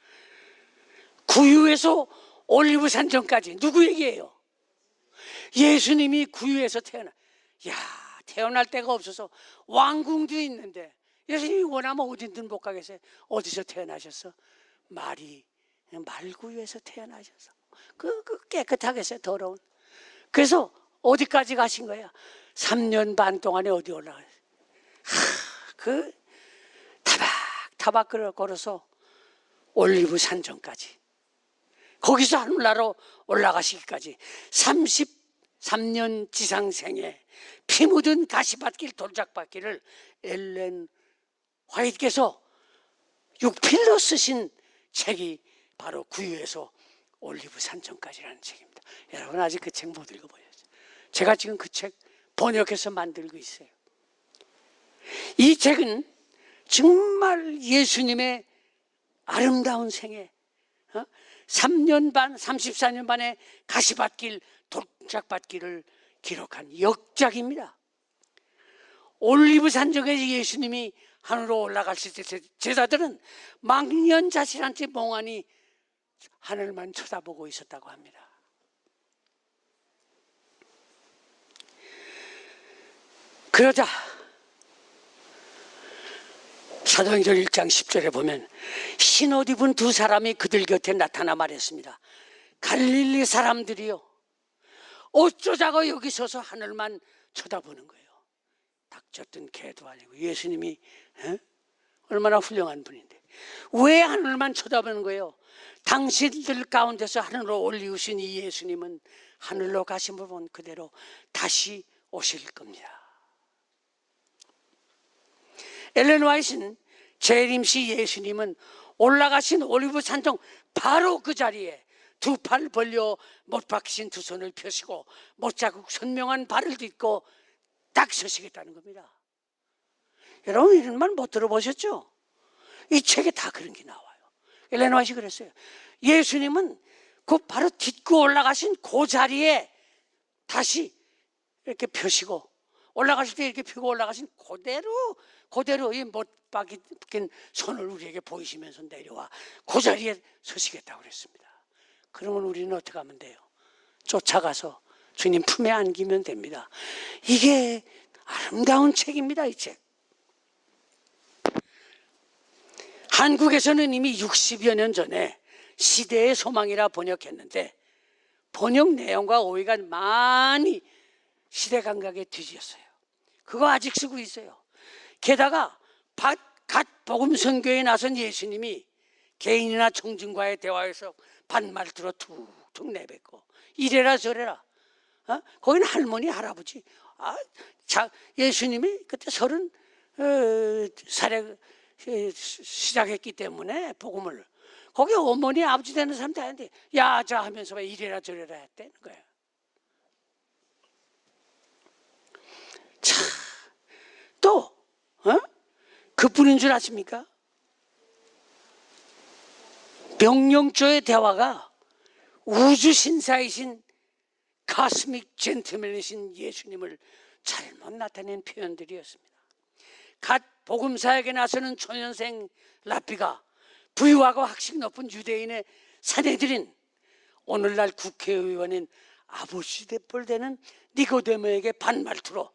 구유에서 올리브 산정까지 누구 얘기예요? 예수님이 구유에서 태어날 데가 없어서 왕궁도 있는데 예수님이 원하면 어디든 못 가겠어요. 어디서 태어나셨어? 말구유에서 태어나셔서 그 깨끗하겠어요? 더러운. 그래서 어디까지 가신 거야? 3년 반 동안에 어디 올라가요? 그 타박 걸어서 올리브 산정까지, 거기서 하늘나라로 올라가시기까지 33년 지상생에 피 묻은 가시밭길 돌짝밭길을 엘렌 화이트께서 6필로 쓰신 책이 바로 구유에서 올리브 산정까지라는 책입니다. 여러분 아직 그 책 못 읽어보셨죠? 제가 지금 그 책 번역해서 만들고 있어요. 이 책은 정말 예수님의 아름다운 생애, 3년 반, 34년 반의 가시밭길, 돌짝밭길을 기록한 역작입니다. 올리브 산정에 예수님이 하늘로 올라가실 때 제자들은 망연자실한 채 멍하니 하늘만 쳐다보고 있었다고 합니다. 그러자 사도행전 1장 10절에 보면 흰옷 입은 두 사람이 그들 곁에 나타나 말했습니다. 갈릴리 사람들이요, 어쩌자고 여기 서서 하늘만 쳐다보는 거예요. 닥쳤던 개도 아니고 예수님이 얼마나 훌륭한 분인데 왜 하늘만 쳐다보는 거예요? 당신들 가운데서 하늘로 올리우신 이 예수님은 하늘로 가심을 본 그대로 다시 오실 겁니다. 엘렌 화이트는 재림시 예수님은 올라가신 올리브 산정 바로 그 자리에 두 팔 벌려 못 박히신 두 손을 펴시고 못자국 선명한 발을 딛고 딱 서시겠다는 겁니다. 여러분 이런 말 못 들어보셨죠? 이 책에 다 그런 게 나와요. 엘렌 화이트 그랬어요. 예수님은 그 바로 딛고 올라가신 그 자리에 다시 이렇게 펴시고 올라가실 때 이렇게 펴고 올라가신 그대로 이 못 박힌 손을 우리에게 보이시면서 내려와 그 자리에 서시겠다고 그랬습니다. 그러면 우리는 어떻게 하면 돼요? 쫓아가서 주님 품에 안기면 됩니다. 이게 아름다운 책입니다. 이 책. 한국에서는 이미 60여 년 전에 시대의 소망이라 번역했는데 번역 내용과 오해가 많이 시대 감각에 뒤졌어요. 그거 아직 쓰고 있어요. 게다가 갓 복음 선교에 나선 예수님이 개인이나 청중과의 대화에서 반말투로 툭툭 내뱉고 이래라 저래라. 거기는 할머니 할아버지. 예수님이 그때 30살에 시작했기 때문에 복음을 거기 어머니 아버지 되는 사람 다 하는데 야자 하면서 왜 이래라 저래라 했다는 거예요. 자, 또 그뿐인 줄 아십니까? 명령조의 대화가 우주신사이신 카스믹 젠틀맨이신 예수님을 잘못 나타낸 표현들이었습니다. 갓 복음사역에 나서는 초년생 라피가 부유하고 학식 높은 유대인의 사내들인 오늘날 국회의원인 아버지 대뻘되는 니고데모에게 반말투로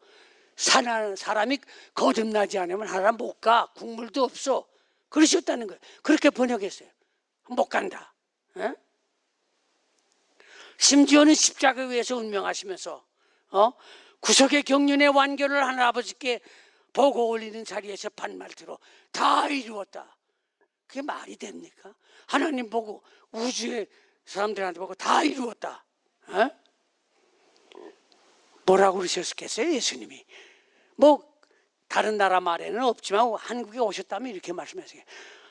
사람이 거듭나지 않으면 하나 못 가, 국물도 없어, 그러셨다는 거예요. 그렇게 번역했어요. 못 간다. 심지어는 십자가 위에서 운명하시면서 구속의 경륜의 완결을 하는 아버지께 보고 올리는 자리에서 반말투로 다 이루었다. 그게 말이 됩니까? 하나님 보고 우주의 사람들한테 보고 다 이루었다. 뭐라고 그러셨겠어요? 예수님이 뭐 다른 나라 말에는 없지만 한국에 오셨다면 이렇게 말씀하세요.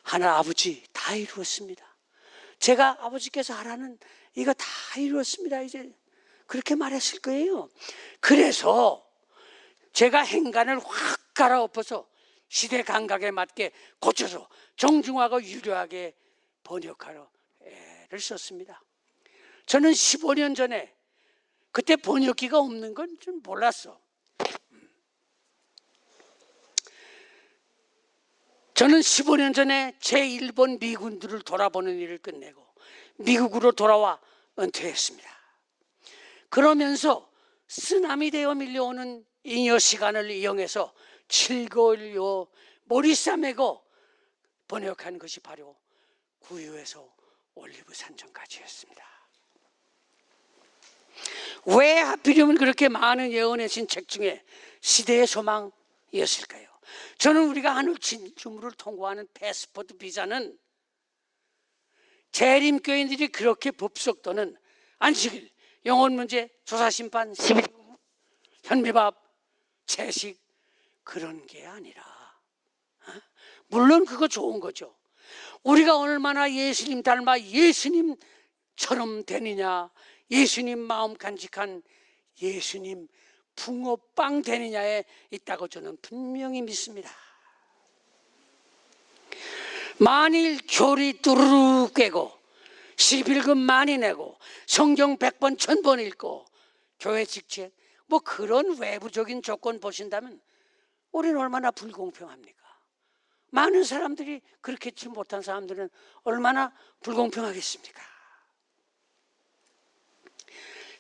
하나 아버지 다 이루었습니다. 제가 아버지께서 하라는 이거 다 이루었습니다. 이제 그렇게 말했을 거예요. 그래서 제가 행간을 확 갈아엎어서 시대 감각에 맞게 고쳐서 정중하고 유려하게 번역하러 애를 썼습니다. 저는 15년 전에 그때 번역기가 없는 건 좀 몰랐어. 저는 15년 전에 제1본 미군들을 돌아보는 일을 끝내고 미국으로 돌아와 은퇴했습니다. 그러면서 쓰나미 되어 밀려오는 잉여 시간을 이용해서 7개월 머리싸 매고 번역한 것이 바로 구유에서 올리브 산정까지였습니다. 왜 하필이면 그렇게 많은 예언의 신 책 중에 시대의 소망이었을까요? 저는 우리가 하늘 진주물을 통과하는 패스포트 비자는 재림교인들이 그렇게 법석 또는 안식일, 영혼문제, 조사심판, 11, 현미밥, 채식 그런 게 아니라 물론 그거 좋은 거죠. 우리가 얼마나 예수님 닮아 예수님처럼 되느냐, 예수님 마음 간직한 예수님 붕어빵 되느냐에 있다고 저는 분명히 믿습니다. 만일 교리 뚜루루 꿰고 11금 많이 내고 성경 100번 1000번 읽고 교회 직책 뭐 그런 외부적인 조건 보신다면 우리는 얼마나 불공평합니까? 많은 사람들이 그렇게 했지 못한 사람들은 얼마나 불공평하겠습니까?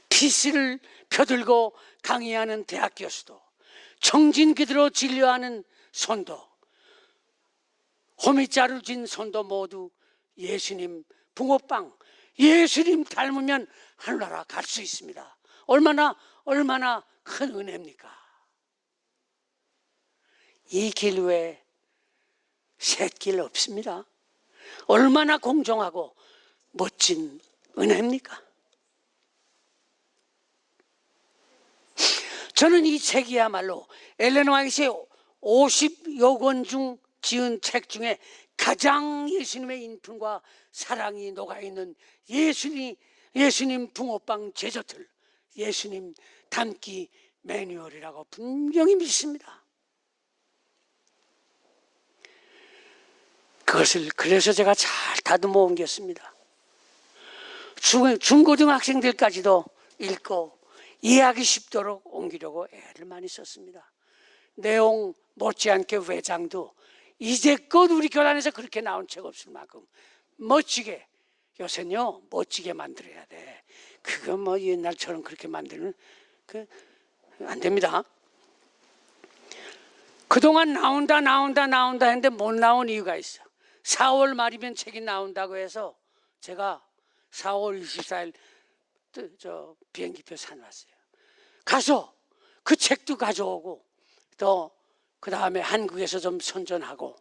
PC를 펴들고 강의하는 대학 교수도, 청진 그대로 진료하는 손도, 호미자를 쥔 손도 모두 예수님 붕어빵, 예수님 닮으면 하늘나라 갈 수 있습니다. 얼마나 큰 은혜입니까? 이 길 외에 셋길 없습니다. 얼마나 공정하고 멋진 은혜입니까? 저는 이 책이야말로 엘렌 화이트의 50여 권 중 지은 책 중에 가장 예수님의 인품과 사랑이 녹아있는 예수님 붕어빵 제저틀, 예수님 닮기 매뉴얼이라고 분명히 믿습니다. 그것을 그래서 제가 잘 다듬어 옮겼습니다. 중고등학생들까지도 읽고 이해하기 쉽도록 옮기려고 애를 많이 썼습니다. 내용 못지않게 외장도 이제껏 우리 교단에서 그렇게 나온 책 없을 만큼 멋지게, 요새는요 멋지게 만들어야 돼. 그거 뭐 옛날처럼 그렇게 만드는 안 됩니다. 그동안 나온다 했는데 못 나온 이유가 있어. 4월 말이면 책이 나온다고 해서 제가 4월 24일 비행기표 사놨어요. 가서 그 책도 가져오고, 또 그 다음에 한국에서 좀 선전하고,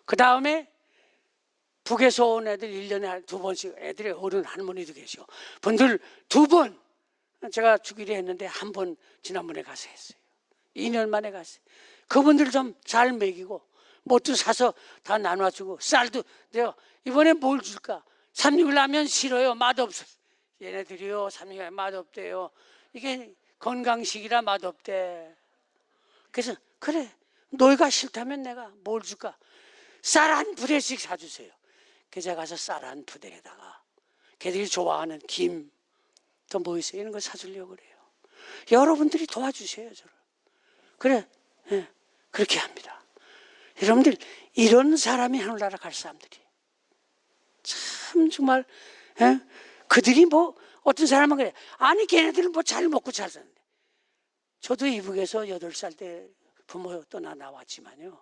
그 다음에 북에서 온 애들 1년에 2번씩, 애들의 어른 할머니도 계시고 분들 2번 제가 주기로 했는데 1번 지난번에 가서 했어요. 2년 만에 갔어요. 그분들 좀 잘 먹이고 뭣도 사서 다 나눠주고, 쌀도 내가 이번에 뭘 줄까? 361라면 싫어요, 맛없어. 얘네들이요 361라면 맛없대요. 이게 건강식이라 맛없대. 그래서 그래, 너희가 싫다면 내가 뭘 줄까? 쌀 한 부대씩 사주세요. 그래서 제가 가서 쌀 한 부대에다가 걔들이 좋아하는 김, 또 뭐 있어요, 이런 거 사주려고 그래요. 여러분들이 도와주세요 저를. 그래, 그렇게 합니다. 여러분들, 이런 사람이 하늘나라 갈 사람들이 참 정말, 그들이 뭐 어떤 사람은 그래, 아니 걔네들은 뭐 잘 먹고 잘 사는데. 저도 이북에서 8살 때 부모 떠나 나왔지만요,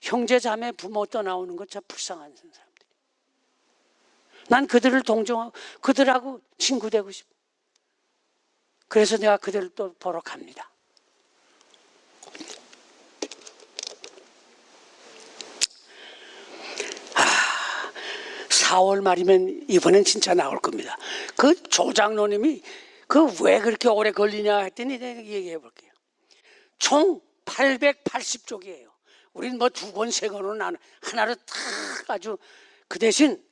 형제 자매 부모 떠나오는 것 참 불쌍한 사람들이. 난 그들을 동정하고 그들하고 친구 되고 싶어. 그래서 내가 그들을 또 보러 갑니다. 4월 말이면 이번엔 진짜 나올 겁니다. 그 조장로님이 왜 그렇게 오래 걸리냐 했더니 얘기해 볼게요. 총 880쪽이에요. 우린 뭐 2권, 3권은 하나로 탁 아주, 그 대신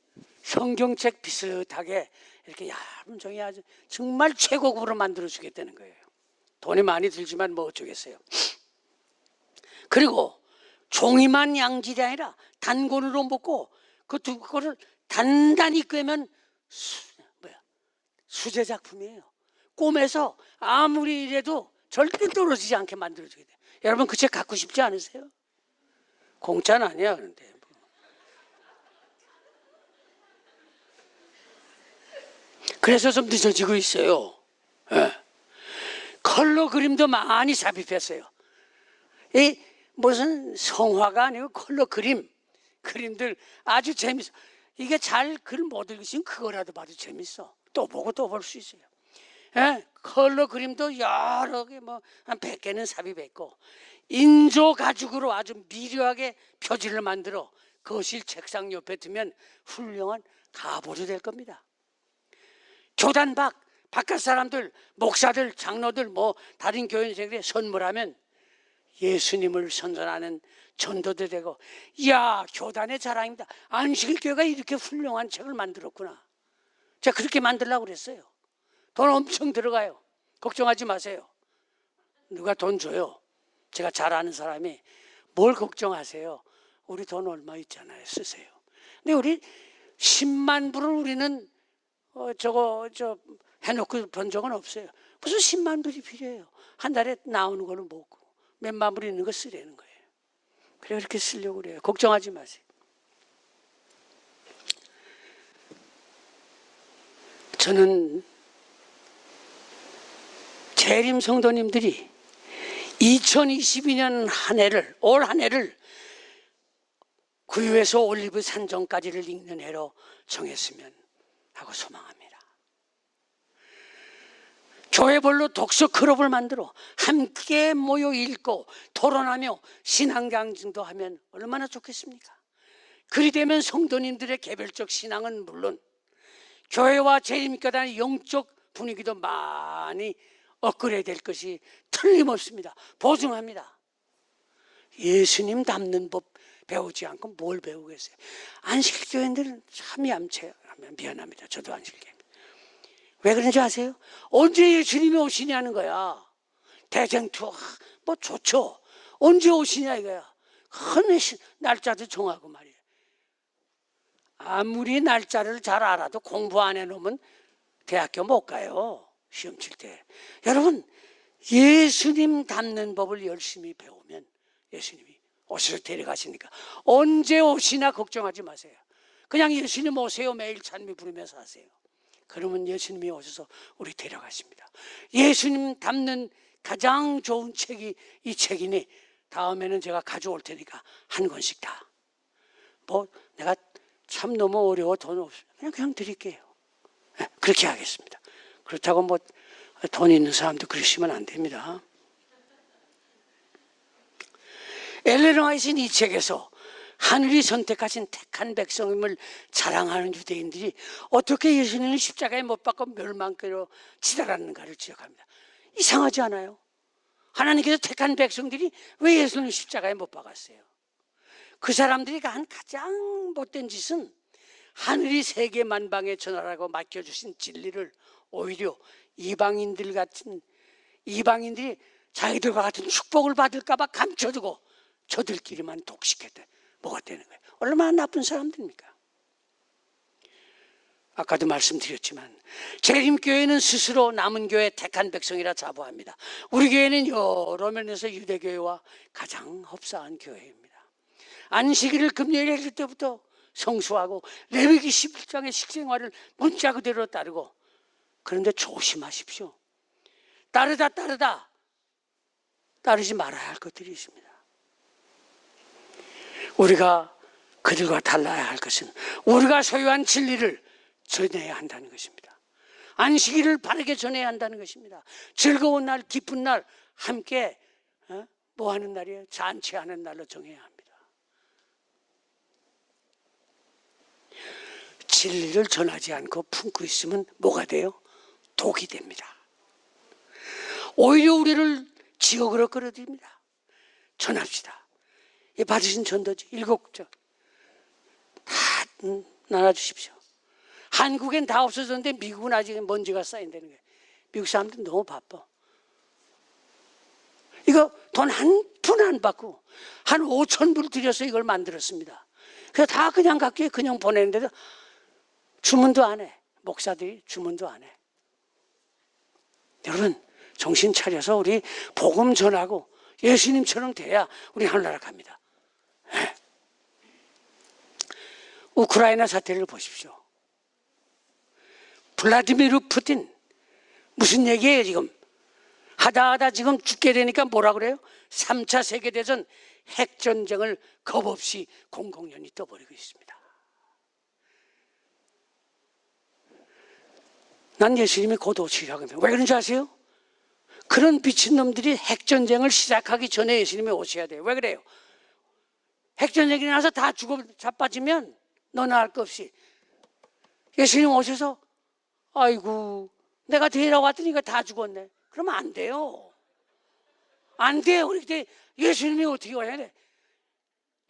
성경책 비슷하게 이렇게 얇은 종이 아주 정말 최고급으로 만들어 주겠다는 거예요. 돈이 많이 들지만 뭐 어쩌겠어요. 그리고 종이만 양질이 아니라 단권으로 묶고 그 2권을 단단히 꿰면 수제 작품이에요. 꿈에서 아무리 이래도 절대 떨어지지 않게 만들어주게 돼요. 여러분 그 책 갖고 싶지 않으세요? 공짜는 아니야. 그런데 그래서 좀 늦어지고 있어요. 컬러 그림도 많이 삽입했어요. 이 무슨 성화가 아니고 컬러 그림들 아주 재밌어. 이게 잘 글 못 읽으시면 그거라도 봐도 재밌어. 또 보고 또 볼 수 있어요. 컬러 그림도 여러 개, 뭐 한 100개는 삽입했고, 인조 가죽으로 아주 미려하게 표지를 만들어 거실 책상 옆에 두면 훌륭한 가보로 될 겁니다. 교단 바깥 사람들, 목사들, 장로들, 뭐 다른 교인들에게 선물하면 예수님을 선전하는 전도도 되고, 이야 교단의 자랑입니다. 안식일교회가 이렇게 훌륭한 책을 만들었구나. 제가 그렇게 만들려고 그랬어요. 돈 엄청 들어가요. 걱정하지 마세요. 누가 돈 줘요. 제가 잘 아는 사람이, 뭘 걱정하세요, 우리 돈 얼마 있잖아요, 쓰세요. 근데 우리 10만 불을 우리는 해놓고 본 적은 없어요. 무슨 10만 불이 필요해요. 한 달에 나오는 거는 먹고 몇만 불 있는 거 쓰려는 거예요. 그래, 그렇게 쓰려고 그래요. 걱정하지 마세요. 저는 재림 성도님들이 2022년 올 한 해를 구유에서 올리브 산정까지를 읽는 해로 정했으면 하고 소망합니다. 교회별로 독서 클럽을 만들어 함께 모여 읽고 토론하며 신앙 강증도 하면 얼마나 좋겠습니까? 그리 되면 성도님들의 개별적 신앙은 물론 교회와 재림교단의 영적 분위기도 많이 업그레이드 될 것이 틀림없습니다. 보증합니다. 예수님 닮는 법 배우지 않고 뭘 배우겠어요? 안식교인들은 참 얌체요. 미안합니다. 저도 안식교입니다. 왜 그런지 아세요? 언제 예수님이 오시냐는 거야. 대쟁투 뭐 좋죠. 언제 오시냐 이거야. 큰 날짜도 정하고 말이에요. 아무리 날짜를 잘 알아도 공부 안 해놓으면 대학교 못 가요. 시험 칠 때. 여러분, 예수님 닮는 법을 열심히 배우면 예수님이 오셔서 데려가시니까 언제 오시나 걱정하지 마세요. 그냥 예수님 오세요. 매일 찬미 부르면서 하세요. 그러면 예수님이 오셔서 우리 데려가십니다. 예수님 닮는 가장 좋은 책이 이 책이니 다음에는 제가 가져올 테니까 한 권씩 다. 뭐 내가 참 너무 어려워 돈 없어 그냥 드릴게요. 네, 그렇게 하겠습니다. 그렇다고 뭐 돈 있는 사람도 그러시면 안 됩니다. 엘레는 화이트는 이 책에서 하늘이 선택하신 택한 백성임을 자랑하는 유대인들이 어떻게 예수님을 십자가에 못 박고 멸망죄로 치달았는가를 지적합니다. 이상하지 않아요? 하나님께서 택한 백성들이 왜 예수님을 십자가에 못 박았어요? 그 사람들이 한 가장 못된 짓은 하늘이 세계 만방에 전하라고 맡겨주신 진리를 오히려 이방인들이 자기들과 같은 축복을 받을까 봐 감춰두고 저들끼리만 독식했대. 뭐가 되는 거예요? 얼마나 나쁜 사람들입니까? 아까도 말씀드렸지만 재림교회는 스스로 남은 교회 택한 백성이라 자부합니다. 우리 교회는 여러 면에서 유대교회와 가장 흡사한 교회입니다. 안식일을 금요일에 할 때부터 성수하고 레위기 11장의 식생활을 문자 그대로 따르고, 그런데 조심하십시오. 따르지 말아야 할 것들이 있습니다. 우리가 그들과 달라야 할 것은 우리가 소유한 진리를 전해야 한다는 것입니다. 안식일을 바르게 전해야 한다는 것입니다. 즐거운 날, 기쁜 날 함께 뭐 하는 날이에요? 잔치하는 날로 정해야 합니다. 진리를 전하지 않고 품고 있으면 뭐가 돼요? 독이 됩니다. 오히려 우리를 지옥으로 끌어들입니다. 전합시다. 이 받으신 전도지 7장 다 나눠주십시오. 한국엔 다 없어졌는데 미국은 아직 먼지가 쌓인다는 거예요. 미국 사람들은 너무 바빠. 이거 돈 한 푼 안 받고 한 5,000불 들여서 이걸 만들었습니다. 그래서 다 그냥 갈게요. 그냥 보내는데도 주문도 안 해. 목사들이 주문도 안 해. 여러분 정신 차려서 우리 복음 전하고 예수님처럼 돼야 우리 하늘나라 갑니다. 네. 우크라이나 사태를 보십시오. 블라디미르 푸틴 무슨 얘기예요 지금? 하다 지금 죽게 되니까 뭐라 그래요? 3차 세계대전 핵전쟁을 겁없이 공공연히 떠버리고 있습니다. 난 예수님이 곧 오시리라고 합니다. 왜 그런지 아세요? 그런 미친놈들이 핵전쟁을 시작하기 전에 예수님이 오셔야 돼요. 왜 그래요? 핵전쟁이 나서 다 죽어 자빠지면 너나 할 것 없이 예수님 오셔서 아이고 내가 데려왔더니 이거 다 죽었네. 그러면 안 돼요. 안 돼요. 그때 예수님이 어떻게 와야 돼?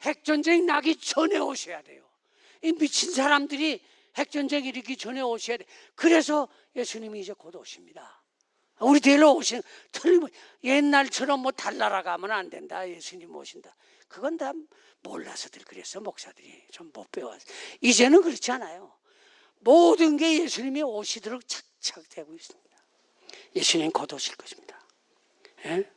핵전쟁이 나기 전에 오셔야 돼요. 이 미친 사람들이 핵전쟁 일으키기 전에 오셔야 돼. 그래서 예수님이 이제 곧 오십니다. 우리 데리러 오시는 틀림 옛날처럼 뭐 달나라 가면 안 된다. 예수님 오신다. 그건 다 몰라서들 그래서 목사들이 좀 못 배웠어요. 이제는 그렇지 않아요. 모든 게 예수님이 오시도록 착착되고 있습니다. 예수님 곧 오실 것입니다. 예?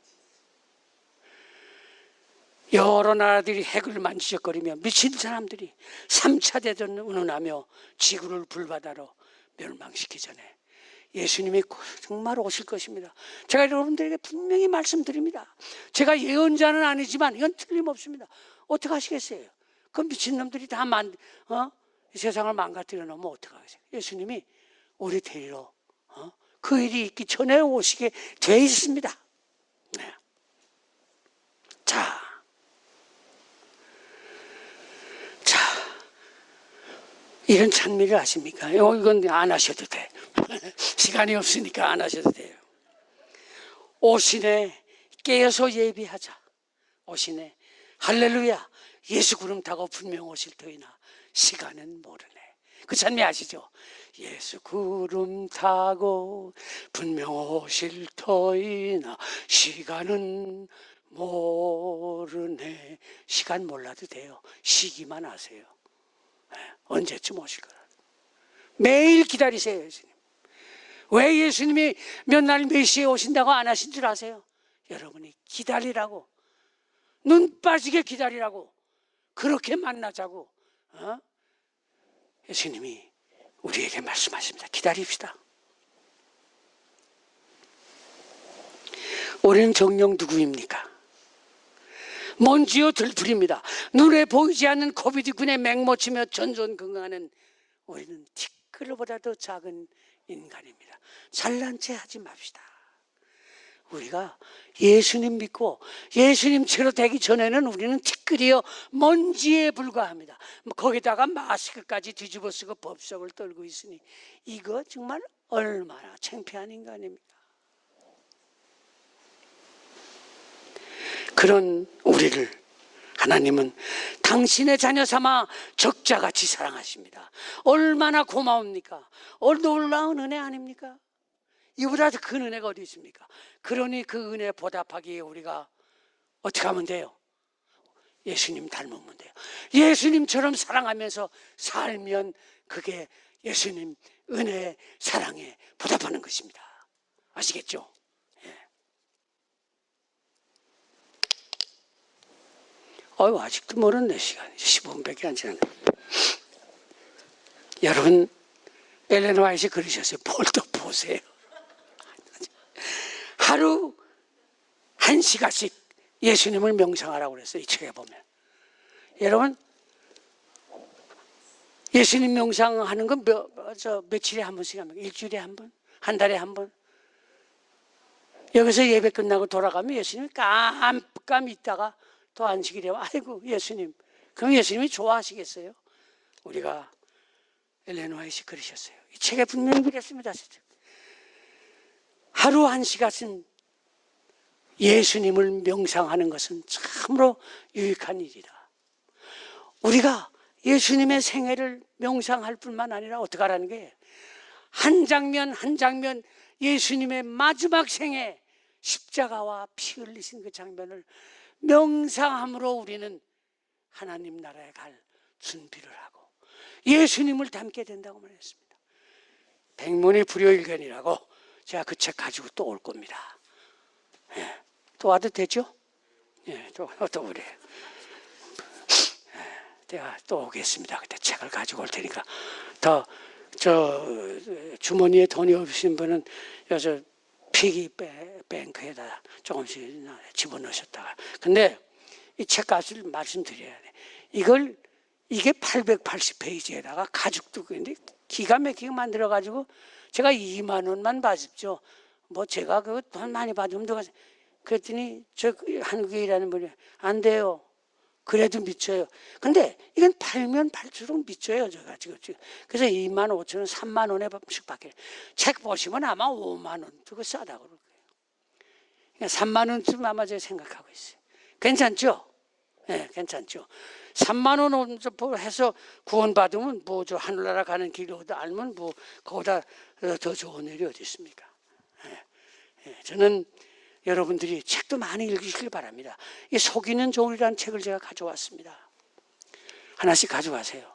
여러 나라들이 핵을 만지작거리며 미친 사람들이 3차 대전을 운운하며 지구를 불바다로 멸망시키기 전에 예수님이 정말 오실 것입니다. 제가 여러분들에게 분명히 말씀드립니다. 제가 예언자는 아니지만 이건 틀림없습니다. 어떻게 하시겠어요? 그 미친놈들이 다 이 세상을 망가뜨려 놓으면 어떻게 하겠어요? 예수님이 우리 데리러 그 일이 있기 전에 오시게 돼 있습니다. 네. 자, 이런 찬미를 아십니까? 이건 안 하셔도 돼. 시간이 없으니까 안 하셔도 돼요. 오시네 깨어서 예비하자. 오시네 할렐루야 예수 구름 타고 분명 오실 터이나 시간은 모르네. 그 찬미 아시죠? 예수 구름 타고 분명 오실 터이나 시간은 모르네. 시간 몰라도 돼요. 시기만 하세요. 언제쯤 오실 거라. 매일 기다리세요. 예수님. 왜 예수님이 몇 날 몇 시에 오신다고 안 하신 줄 아세요? 여러분이 기다리라고, 눈 빠지게 기다리라고, 그렇게 만나자고 예수님이 우리에게 말씀하십니다. 기다립시다. 우리는 정녕 누구입니까? 먼지요 들풀입니다. 눈에 보이지 않는 코비드19에 맹모치며 전전긍긍하는 우리는 티끌보다 더 작은 인간입니다. 잘난 체 하지 맙시다. 우리가 예수님 믿고 예수님처럼 되기 전에는 우리는 티끌이요 먼지에 불과합니다. 거기다가 마스크까지 뒤집어 쓰고 법석을 떨고 있으니 이거 정말 얼마나 창피한 인간입니까? 그런 우리를 하나님은 당신의 자녀 삼아 적자같이 사랑하십니다. 얼마나 고마웁니까? 놀라운 은혜 아닙니까? 이보다 더 큰 은혜가 어디 있습니까? 그러니 그 은혜 보답하기 위해 우리가 어떻게 하면 돼요? 예수님 닮으면 돼요. 예수님처럼 사랑하면서 살면 그게 예수님 은혜, 사랑에 보답하는 것입니다. 아시겠죠? 아직도 멀었네. 시간이 15분밖에 안 지났네. 여러분, 엘렌 화이트 그러셨어요. 뭘 또 보세요. 하루 1시간씩 예수님을 명상하라고 그랬어요. 이 책에 보면. 여러분, 예수님 명상하는 건 며칠에 한 번씩 합니까? 일주일에 한 번? 한 달에 한 번? 여기서 예배 끝나고 돌아가면 예수님이 깜깜 있다가 또 안식이 되면 아이고 예수님, 그럼 예수님이 좋아하시겠어요? 우리가 엘렌 화이트 그러셨어요. 이 책에 분명히 그랬습니다. 하루 1시간은 예수님을 명상하는 것은 참으로 유익한 일이다. 우리가 예수님의 생애를 명상할 뿐만 아니라 어떻게 하라는 게 한 장면 한 장면 예수님의 마지막 생애 십자가와 피 흘리신 그 장면을 명상함으로 우리는 하나님 나라에 갈 준비를 하고 예수님을 닮게 된다고 말했습니다. 백문이 불여일견이라고 제가 그 책 가지고 또 올 겁니다. 또 와도 되죠? 또 그래요. 내가 또 오겠습니다. 그때 책을 가지고 올 테니까 주머니에 돈이 없으신 분은 여기서 피기 뱅크에다 조금씩 집어넣으셨다가. 근데 이 책값을 말씀드려야 돼. 이게 880페이지에다가 가죽도 근데 기가 막히게 만들어가지고 제가 2만 원만 받습죠. 제가 그거 돈 많이 받으면 누가 그랬더니 한국에 일하는 분이 안 돼요. 그래도 미쳐요. 근데 이건 팔면 팔수록 미쳐요. 제가 지금. 그래서 2만 5천 원, 3만 원씩 받게. 책 보시면 아마 5만 원 그거 싸다고 그럴 거예요. 그러니까 3만 원쯤 아마 제가 생각하고 있어요. 괜찮죠? 네, 괜찮죠. 3만 원 해서 구원받으면 하늘나라 가는 길을 알면 그거보다 더 좋은 일이 어디 있습니까? 저는 여러분들이 책도 많이 읽으시길 바랍니다. 이 속이는 종이라는 책을 제가 가져왔습니다. 하나씩 가져가세요.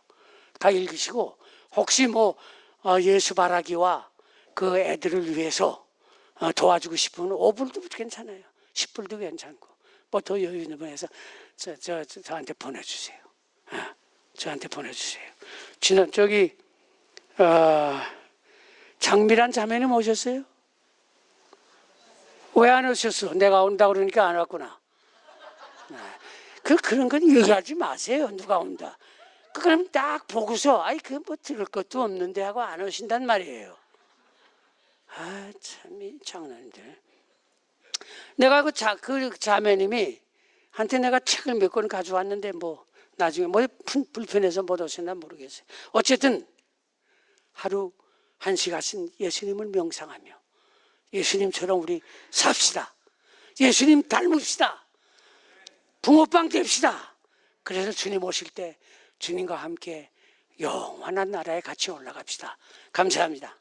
다 읽으시고 혹시 예수 바라기와 그 애들을 위해서 도와주고 싶으면 5불도 괜찮아요. 10불도 괜찮고 더 여유 있는 분에서 저한테 보내주세요. 저한테 보내주세요. 장미란 자매님 오셨어요? 왜 안 오셨어? 내가 온다 그러니까 안 왔구나. 그런 건 얘기하지 마세요. 누가 온다. 그럼 딱 보고서 들을 것도 없는데 하고 안 오신단 말이에요. 참 장난들. 내가 그 자매님이 한테 내가 책을 몇 권 가져왔는데 나중에 불편해서 못 오셨나 모르겠어요. 어쨌든 하루 1시간씩 예수님을 명상하며 예수님처럼 우리 삽시다. 예수님 닮읍시다. 붕어빵 됩시다. 그래서 주님 오실 때 주님과 함께 영원한 나라에 같이 올라갑시다. 감사합니다.